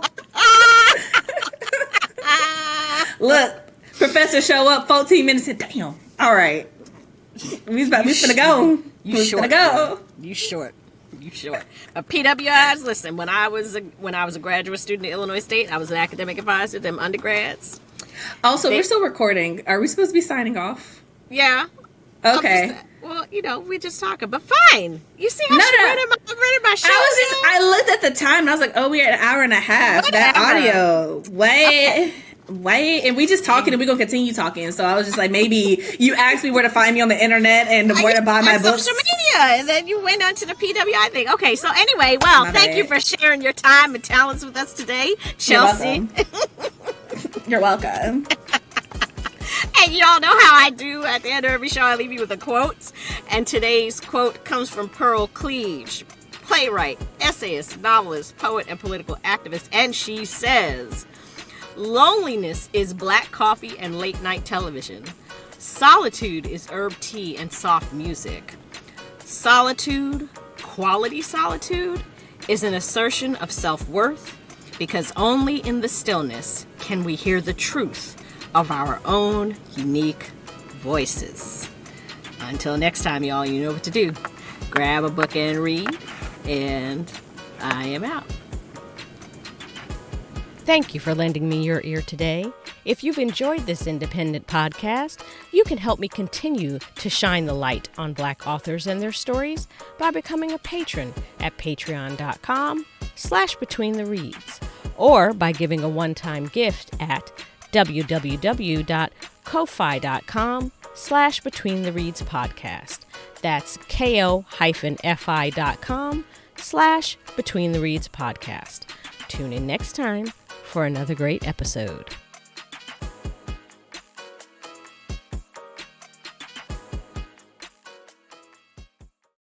Look, professor show up 14 minutes. Damn. All right, we finna go. You short. PWIs, listen, when I was a graduate student at Illinois State, I was an academic advisor to them undergrads. Also, we're still recording. Are we supposed to be signing off? Yeah. Okay. Well, we're just talking. But fine. You see how she read my show? I looked at the time and I was like, oh, we're at an hour and a half. Whatever. That audio. Wait. And we just talking and we're going to continue talking. So I was just like, maybe you asked me where to find me on the internet and where to buy my books. Social media. And then you went on to the PWI thing. Okay, so anyway, well, thank you for sharing your time and talents with us today, Chelsea. You're welcome. And y'all know how I do at the end of every show. I leave you with a quote. And today's quote comes from Pearl Cleage, playwright, essayist, novelist, poet, and political activist. And she says, loneliness is black coffee and late night television. Solitude is herb tea and soft music. Solitude, quality solitude, is an assertion of self-worth because only in the stillness can we hear the truth of our own unique voices. Until next time, y'all, you know what to do. Grab a book and read, and I am out. Thank you for lending me your ear today. If you've enjoyed this independent podcast, you can help me continue to shine the light on Black authors and their stories by becoming a patron at patreon.com/betweenthereads, or by giving a one-time gift at www.ko-fi.com/betweenthereadspodcast. That's ko-fi.com/betweenthereadspodcast. Tune in next time for another great episode.